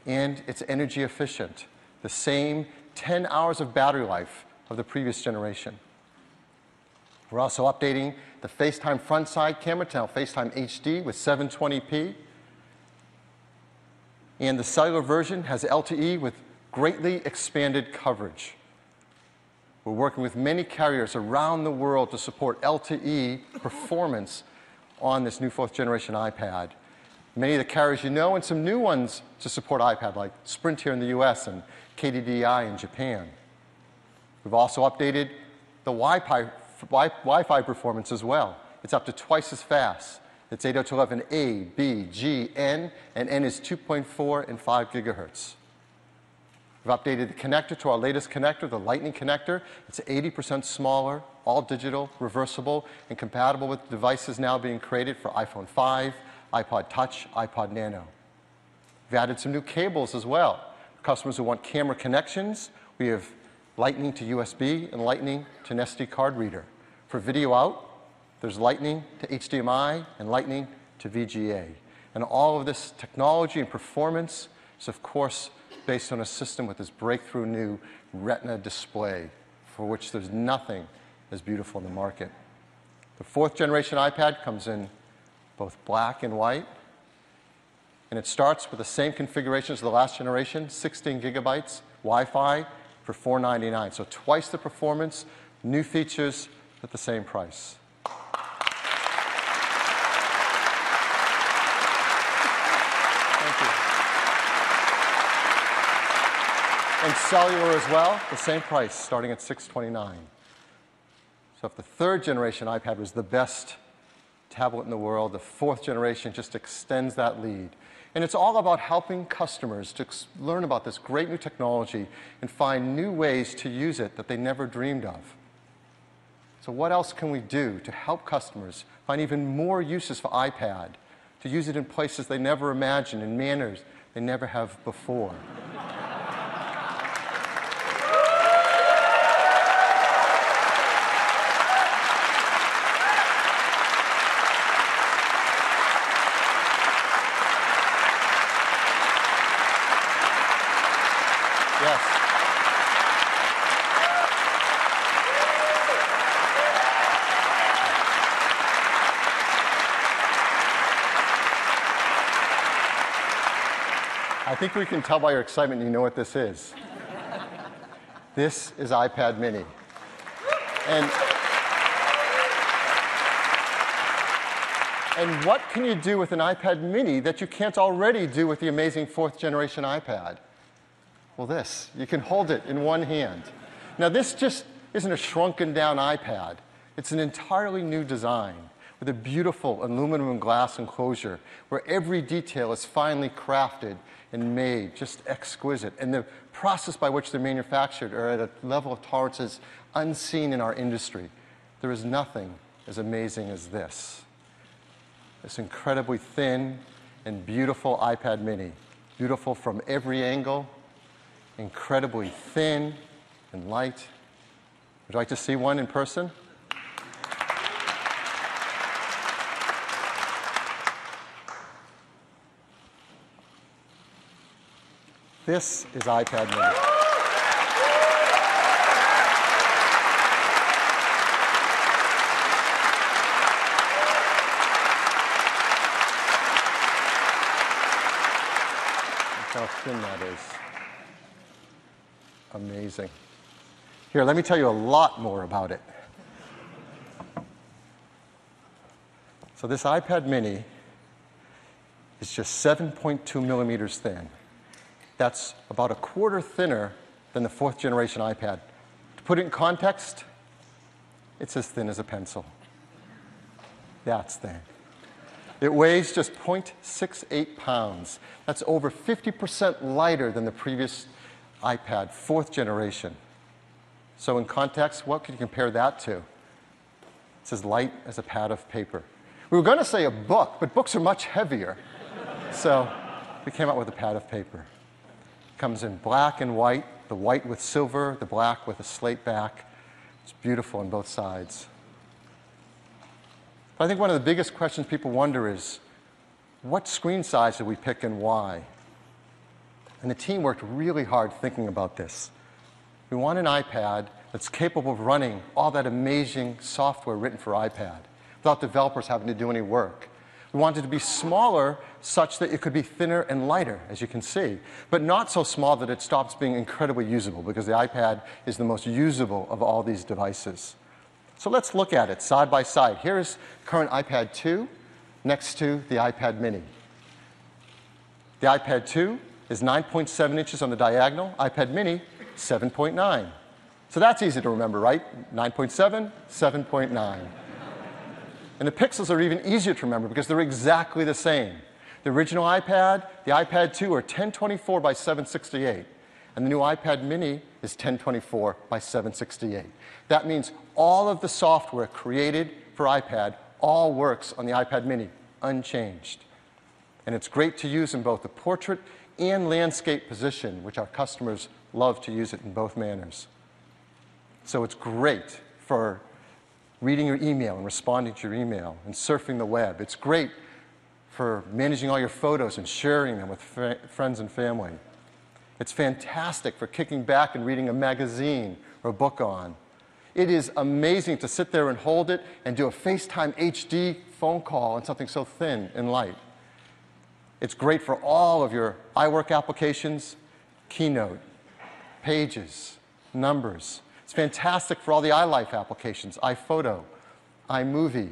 and it's energy efficient. The same 10 hours of battery life of the previous generation. We're also updating the Facetime front side camera to now Facetime HD with 720p. And the cellular version has LTE with greatly expanded coverage. We're working with many carriers around the world to support LTE performance on this new fourth generation iPad. Many of the carriers you know, and some new ones to support iPad, like Sprint here in the US and KDDI in Japan. We've also updated the Wi-Fi performance as well. It's up to twice as fast. It's 802.11a, B, G, N, and N is 2.4 and 5 gigahertz. We've updated the connector to our latest connector, the Lightning connector. It's 80% smaller, all digital, reversible, and compatible with devices now being created for iPhone 5, iPod Touch, iPod Nano. We've added some new cables as well. For customers who want camera connections, we have Lightning to USB and Lightning to an SD card reader. For video out, there's Lightning to HDMI and Lightning to VGA. And all of this technology and performance is, of course, based on a system with this breakthrough new Retina display, for which there's nothing as beautiful in the market. The fourth generation iPad comes in both black and white, and it starts with the same configuration as the last generation, 16 gigabytes, Wi-Fi for $499. So twice the performance, new features at the same price. And cellular as well, the same price, starting at $629. So if the third generation iPad was the best tablet in the world, the fourth generation just extends that lead. And it's all about helping customers to learn about this great new technology and find new ways to use it that they never dreamed of. So what else can we do to help customers find even more uses for iPad, to use it in places they never imagined, in manners they never have before? Yes. I think we can tell by your excitement you know what this is. This is iPad Mini. And what can you do with an iPad Mini that you can't already do with the amazing 4th generation iPad? Well, this. You can hold it in one hand. Now, this just isn't a shrunken down iPad. It's an entirely new design with a beautiful aluminum glass enclosure where every detail is finely crafted and made, just exquisite. And the process by which they're manufactured are at a level of tolerances unseen in our industry. There is nothing as amazing as this. This incredibly thin and beautiful iPad Mini. Beautiful from every angle, incredibly thin and light. Would you like to see one in person? This is iPad Mini. Look how thin that is. Amazing. Here, let me tell you a lot more about it. So this iPad Mini is just 7.2 millimeters thin. That's about a quarter thinner than the 4th generation iPad. To put it in context, it's as thin as a pencil. That's thin. It weighs just 0.68 pounds. That's over 50% lighter than the previous iPad, 4th generation. So in context, what could you compare that to? It's as light as a pad of paper. We were going to say a book, but books are much heavier. So we came out with a pad of paper. It comes in black and white, the white with silver, the black with a slate back. It's beautiful on both sides. But I think one of the biggest questions people wonder is, what screen size did we pick and why? And the team worked really hard thinking about this. We want an iPad that's capable of running all that amazing software written for iPad without developers having to do any work. We want it to be smaller such that it could be thinner and lighter, as you can see, but not so small that it stops being incredibly usable, because the iPad is the most usable of all these devices. So let's look at it side by side. Here's current iPad 2 next to the iPad Mini. The iPad 2 is 9.7 inches on the diagonal, iPad Mini 7.9. So that's easy to remember, right? 9.7, 7.9. And the pixels are even easier to remember because they're exactly the same. The original iPad, the iPad 2 are 1024 by 768. And the new iPad Mini is 1024 by 768. That means all of the software created for iPad all works on the iPad Mini, unchanged. And it's great to use in both the portrait and landscape position, which our customers love to use it in both manners. So it's great for reading your email and responding to your email and surfing the web. It's great for managing all your photos and sharing them with friends and family. It's fantastic for kicking back and reading a magazine or a book on. It is amazing to sit there and hold it and do a FaceTime HD phone call on something so thin and light. It's great for all of your iWork applications, Keynote, Pages, Numbers. It's fantastic for all the iLife applications, iPhoto, iMovie,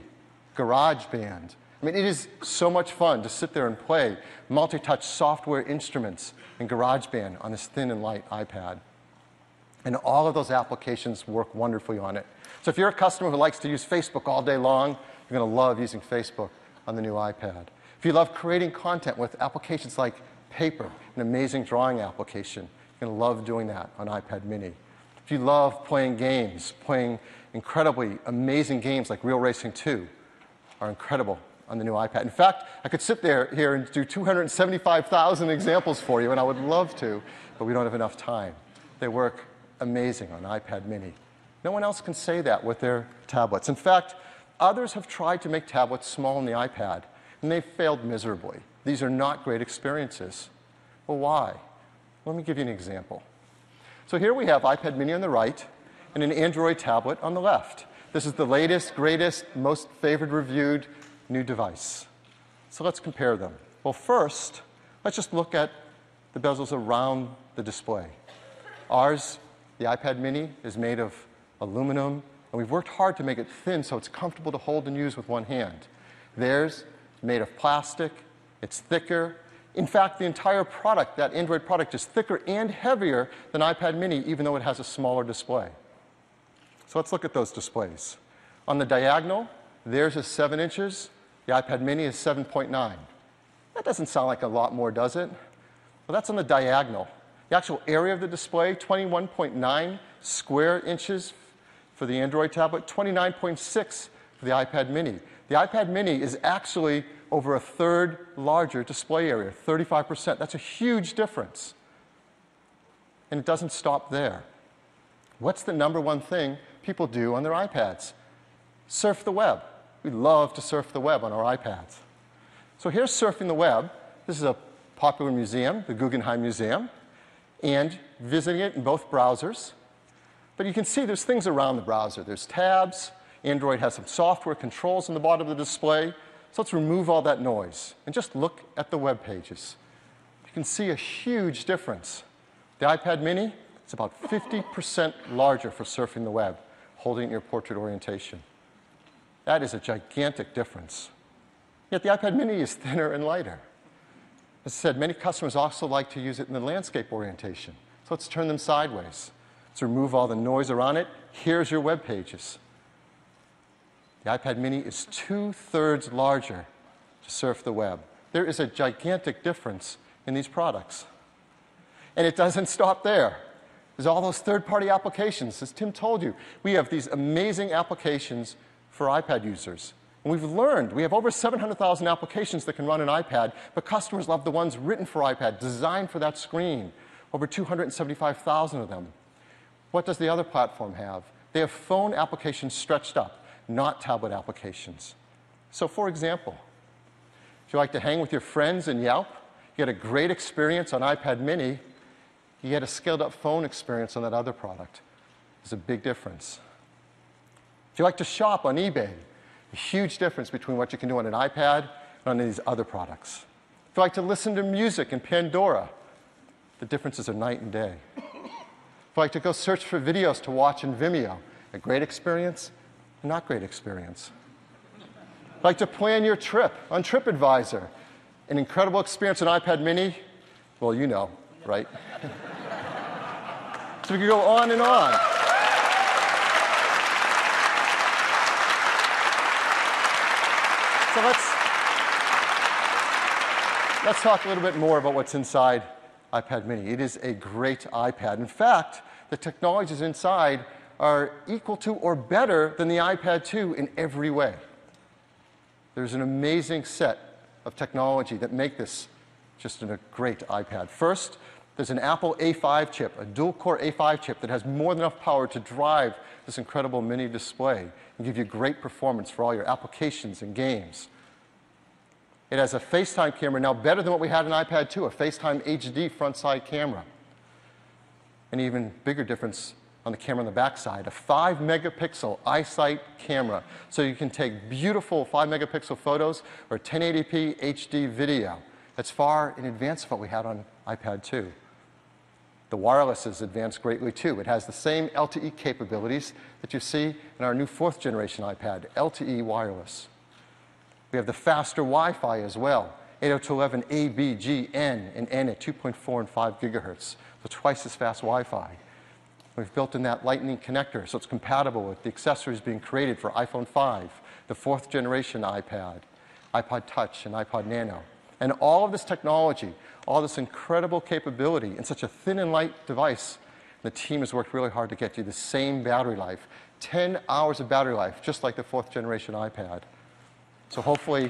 GarageBand. I mean, it is so much fun to sit there and play multi-touch software instruments in GarageBand on this thin and light iPad. And all of those applications work wonderfully on it. So if you're a customer who likes to use Facebook all day long, you're going to love using Facebook on the new iPad. If you love creating content with applications like Paper, an amazing drawing application, you're going to love doing that on iPad Mini. If you love playing games, playing incredibly amazing games like Real Racing 2 are incredible on the new iPad. In fact, I could sit here and do 275,000 examples for you, and I would love to, but we don't have enough time. They work amazing on iPad mini. No one else can say that with their tablets. In fact, others have tried to make tablets small on the iPad, and they've failed miserably. These are not great experiences. Well, why? Let me give you an example. So here we have iPad mini on the right and an Android tablet on the left. This is the latest, greatest, most favored, reviewed new device. So let's compare them. Well, first, let's just look at the bezels around the display. Ours, the iPad mini, is made of aluminum, and we've worked hard to make it thin so it's comfortable to hold and use with one hand. Theirs is made of plastic. It's thicker. In fact, the entire product, that Android product, is thicker and heavier than iPad mini, even though it has a smaller display. So let's look at those displays. On the diagonal, theirs is 7 inches. The iPad mini is 7.9. That doesn't sound like a lot more, does it? Well, that's on the diagonal. The actual area of the display, 21.9 square inches for the Android tablet, 29.6 for the iPad mini. The iPad mini is actually over a third larger display area, 35%. That's a huge difference. And it doesn't stop there. What's the number one thing people do on their iPads? Surf the web. We love to surf the web on our iPads. So here's surfing the web. This is a popular museum, the Guggenheim Museum, and visiting it in both browsers. But you can see there's things around the browser. There's tabs. Android has some software controls on the bottom of the display. So let's remove all that noise and just look at the web pages. You can see a huge difference. The iPad mini is about 50% larger for surfing the web, holding it in your portrait orientation. That is a gigantic difference. Yet the iPad mini is thinner and lighter. As I said, many customers also like to use it in the landscape orientation. So let's turn them sideways. Let's remove all the noise around it. Here's your web pages. The iPad mini is 2/3 larger to surf the web. There is a gigantic difference in these products. And it doesn't stop there. There's all those third-party applications. As Tim told you, we have these amazing applications for iPad users. And we've learned, we have over 700,000 applications that can run an iPad, but customers love the ones written for iPad, designed for that screen. Over 275,000 of them. What does the other platform have? They have phone applications stretched up, not tablet applications. So for example, if you like to hang with your friends in Yelp, you get a great experience on iPad mini, you get a scaled-up phone experience on that other product. There's a big difference. If you like to shop on eBay, a huge difference between what you can do on an iPad and on these other products. If you like to listen to music in Pandora, the differences are night and day. If you like to go search for videos to watch in Vimeo, a great experience, a not great experience. If you like to plan your trip on TripAdvisor, an incredible experience on iPad mini, well, you know, right? So we could go on and on. So let's talk a little bit more about what's inside iPad mini. It is a great iPad. In fact, the technologies inside are equal to or better than the iPad 2 in every way. There's an amazing set of technology that make this just a great iPad. First, there's an Apple A5 chip, a dual-core A5 chip that has more than enough power to drive this incredible mini display and give you great performance for all your applications and games. It has a FaceTime camera now better than what we had in iPad 2, a FaceTime HD front-side camera. An even bigger difference on the camera on the back side, a 5-megapixel iSight camera. So you can take beautiful 5-megapixel photos or 1080p HD video. That's far in advance of what we had on iPad 2. The wireless is advanced greatly too. It has the same LTE capabilities that you see in our new 4th generation iPad, LTE wireless. We have the faster Wi-Fi as well, 802.11a, b, g, n, and n at 2.4 and 5 gigahertz, so twice as fast Wi-Fi. We've built in that Lightning connector, so it's compatible with the accessories being created for iPhone 5, the 4th generation iPad, iPod Touch, and iPod Nano. And all of this technology, all this incredible capability in such a thin and light device, the team has worked really hard to get you the same battery life, 10 hours of battery life, just like the 4th generation iPad. So hopefully,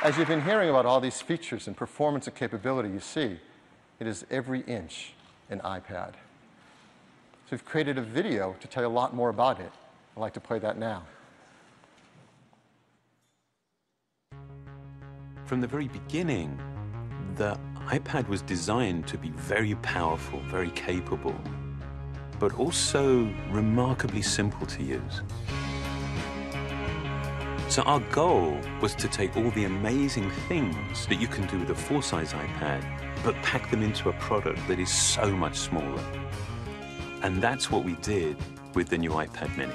as you've been hearing about all these features and performance and capability, you see, it is every inch an iPad. So we've created a video to tell you a lot more about it. I'd like to play that now. From the very beginning, the iPad was designed to be very powerful, very capable, but also remarkably simple to use. So our goal was to take all the amazing things that you can do with a full-size iPad, but pack them into a product that is so much smaller. And that's what we did with the new iPad Mini.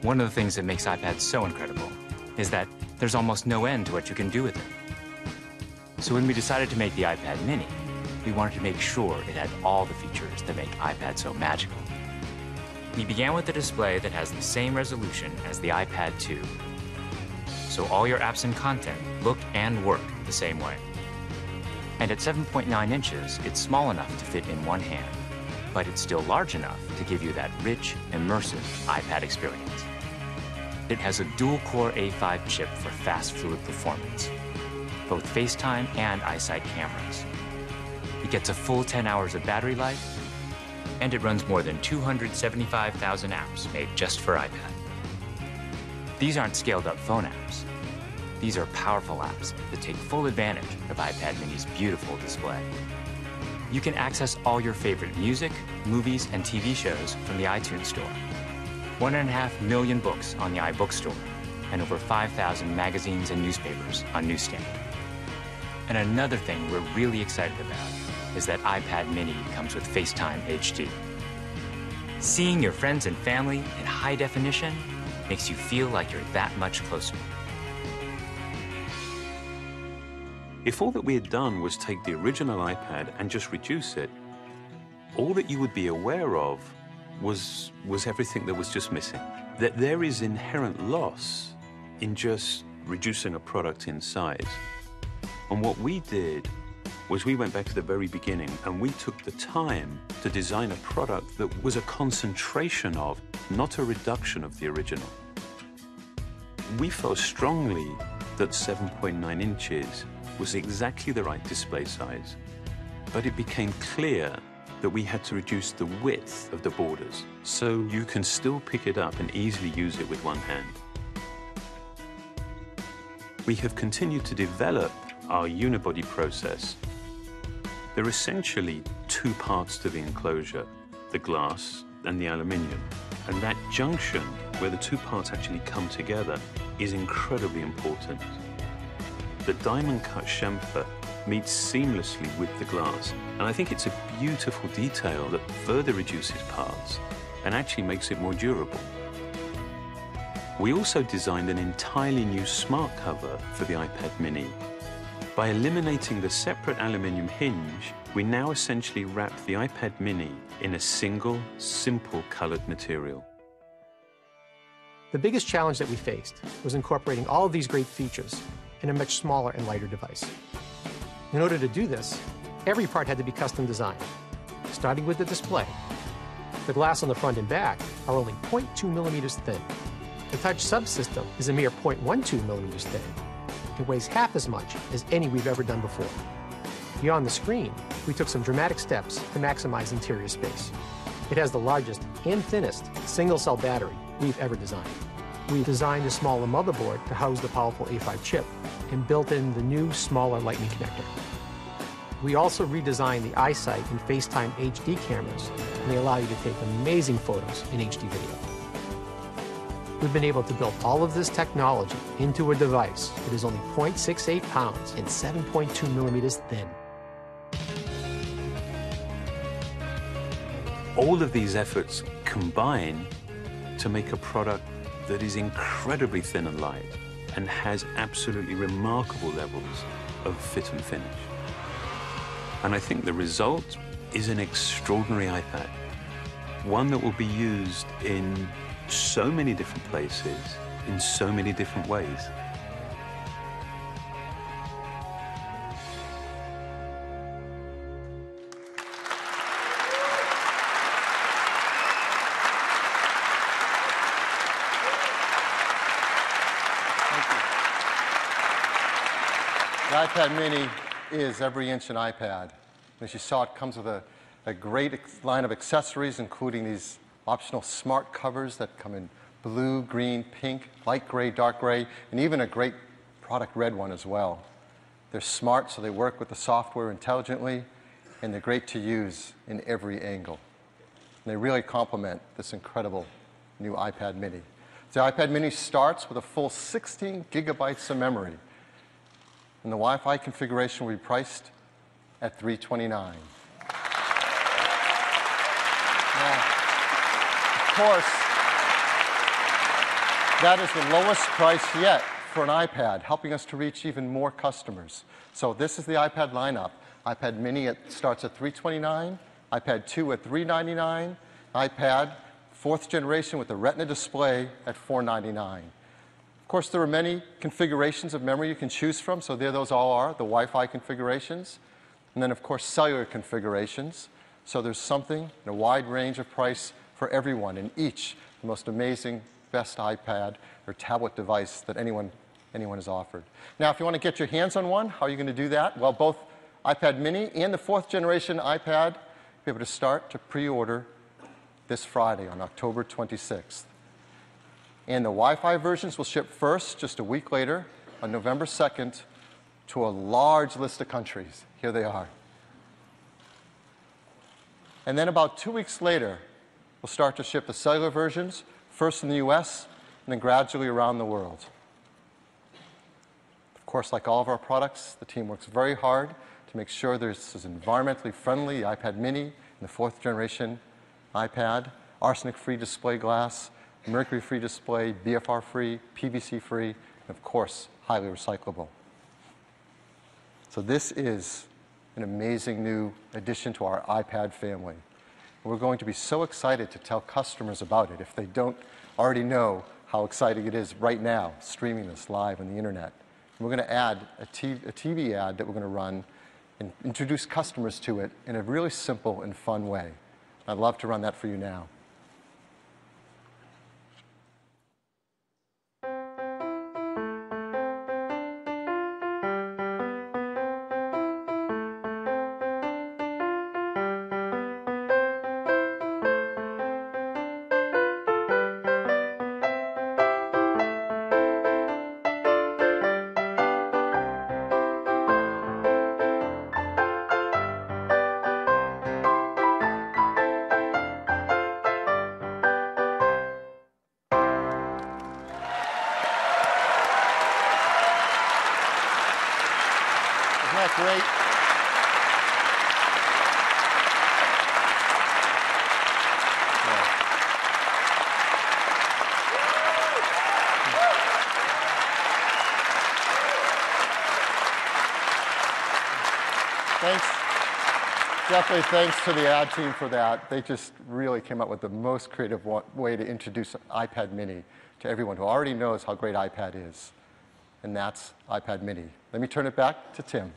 One of the things that makes iPads so incredible is that there's almost no end to what you can do with it. So when we decided to make the iPad Mini, we wanted to make sure it had all the features that make iPad so magical. We began with a display that has the same resolution as the iPad 2. So all your apps and content look and work the same way. And at 7.9 inches, it's small enough to fit in one hand, but it's still large enough to give you that rich, immersive iPad experience. It has a dual-core A6x chip for fast, fluid performance, both FaceTime and iSight cameras. It gets a full 10 hours of battery life, and it runs more than 275,000 apps made just for iPad. These aren't scaled-up phone apps. These are powerful apps that take full advantage of iPad Mini's beautiful display. You can access all your favorite music, movies, and TV shows from the iTunes Store. 1.5 million books on the Ibookstore, and over 5,000 magazines and newspapers on Newsstand. And another thing we're really excited about is that iPad Mini comes with FaceTime HD. Seeing your friends and family in high definition makes you feel like you're that much closer. If all that we had done was take the original iPad and just reduce it, all that you would be aware of was everything that was just missing. That there is inherent loss in just reducing a product in size. And what we did was we went back to the very beginning and we took the time to design a product that was a concentration of, not a reduction of the original. We felt strongly that 7.9 inches was exactly the right display size, but it became clear that we had to reduce the width of the borders so you can still pick it up and easily use it with one hand. We have continued to develop our unibody process. There are essentially two parts to the enclosure, the glass and the aluminium. And that junction, where the two parts actually come together, is incredibly important. The diamond-cut chamfer meets seamlessly with the glass, and I think it's a beautiful detail that further reduces parts and actually makes it more durable. We also designed an entirely new smart cover for the iPad Mini. By eliminating the separate aluminium hinge, we now essentially wrap the iPad Mini in a single, simple colored material. The biggest challenge that we faced was incorporating all of these great features in a much smaller and lighter device. In order to do this, every part had to be custom designed, starting with the display. The glass on the front and back are only 0.2 millimeters thin. The touch subsystem is a mere 0.12 millimeters thin. It weighs half as much as any we've ever done before. Beyond the screen, we took some dramatic steps to maximize interior space. It has the largest and thinnest single-cell battery we've ever designed. We designed a smaller motherboard to house the powerful A6x chip and built in the new, smaller Lightning connector. We also redesigned the iSight and FaceTime HD cameras, and they allow you to take amazing photos in HD video. We've been able to build all of this technology into a device that is only 0.68 pounds and 7.2 millimeters thin. All of these efforts combine to make a product that is incredibly thin and light and has absolutely remarkable levels of fit and finish. And I think the result is an extraordinary iPad, one that will be used in so many different places, in so many different ways. iPad mini is every inch an iPad. As you saw, it comes with a great line of accessories, including these optional smart covers that come in blue, green, pink, light gray, dark gray, and even a great product red one as well. They're smart, so they work with the software intelligently, and they're great to use in every angle. And they really complement this incredible new iPad mini. The iPad mini starts with a full 16 gigabytes of memory, and the Wi-Fi configuration will be priced at $329. Now, of course, that is the lowest price yet for an iPad, helping us to reach even more customers. So this is the iPad lineup. iPad mini starts at $329, iPad 2 at $399, iPad 4th generation with the Retina Display at $499. Of course, there are many configurations of memory you can choose from, so there those all are, the Wi-Fi configurations, and then, of course, cellular configurations. So there's something in a wide range of price for everyone in each, the most amazing, best iPad or tablet device that anyone has offered. Now, if you want to get your hands on one, how are you going to do that? Well, both iPad mini and the 4th generation iPad, you'll be able to start to pre-order this Friday on October 26th. And the Wi-Fi versions will ship first, just a week later, on November 2nd, to a large list of countries. Here they are. And then about 2 weeks later, we'll start to ship the cellular versions, first in the US, and then gradually around the world. Of course, like all of our products, the team works very hard to make sure this is environmentally friendly, the iPad mini and the 4th generation iPad, arsenic-free display glass, mercury-free display, BFR-free, PVC-free, and of course, highly recyclable. So this is an amazing new addition to our iPad family. And we're going to be so excited to tell customers about it if they don't already know how exciting it is right now, streaming this live on the internet. And we're going to add a TV ad that we're going to run and introduce customers to it in a really simple and fun way. I'd love to run that for you now. Great. Thanks. Definitely thanks to the ad team for that. They just really came up with the most creative way to introduce iPad mini to everyone who already knows how great iPad is. And that's iPad mini. Let me turn it back to Tim.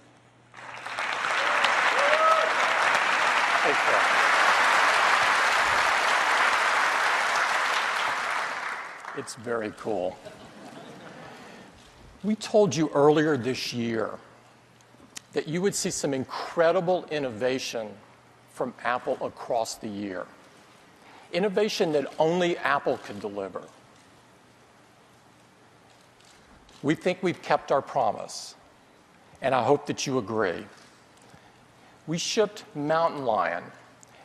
It's very cool. We told you earlier this year that you would see some incredible innovation from Apple across the year. Innovation that only Apple could deliver. We think we've kept our promise, and I hope that you agree. We shipped Mountain Lion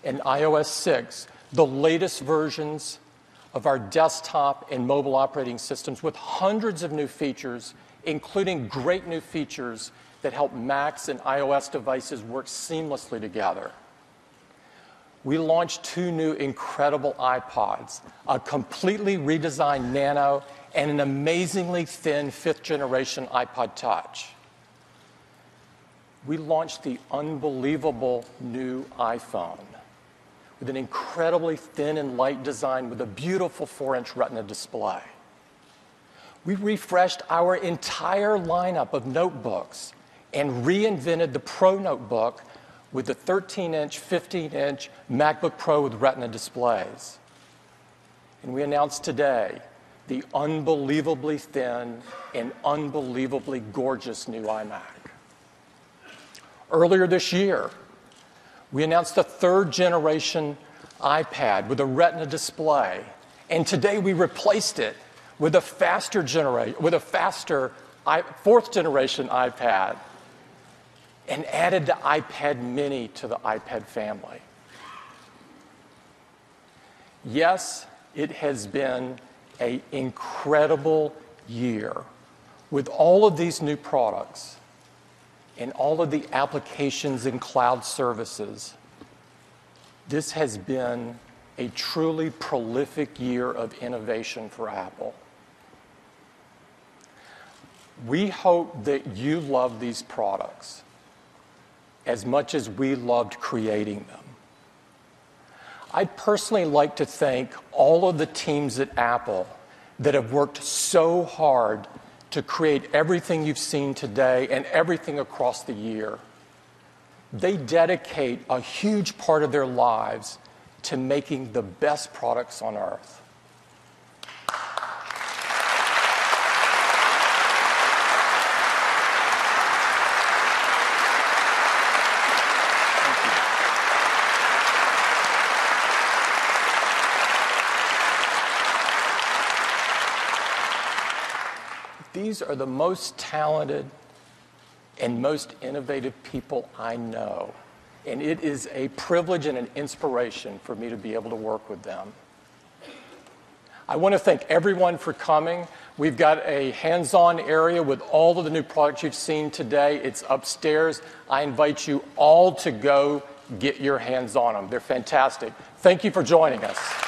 and iOS 6, the latest versions of our desktop and mobile operating systems with hundreds of new features, including great new features that help Macs and iOS devices work seamlessly together. We launched 2 new incredible iPods, a completely redesigned Nano and an amazingly thin 5th generation iPod Touch. We launched the unbelievable new iPhone with an incredibly thin and light design with a beautiful 4-inch Retina display. We refreshed our entire lineup of notebooks and reinvented the Pro notebook with the 13-inch, 15-inch MacBook Pro with Retina displays. And we announced today the unbelievably thin and unbelievably gorgeous new iMac. Earlier this year, we announced the 3rd generation iPad with a Retina Display, and today we replaced it with a faster 4th generation iPad and added the iPad Mini to the iPad family. Yes, it has been an incredible year with all of these new products and all of the applications and cloud services. This has been a truly prolific year of innovation for Apple. We hope that you love these products as much as we loved creating them. I'd personally like to thank all of the teams at Apple that have worked so hard to create everything you've seen today and everything across the year. They dedicate a huge part of their lives to making the best products on earth. These are the most talented and most innovative people I know, and it is a privilege and an inspiration for me to be able to work with them. I want to thank everyone for coming. We've got a hands-on area with all of the new products you've seen today. It's upstairs. I invite you all to go get your hands on them. They're fantastic. Thank you for joining us.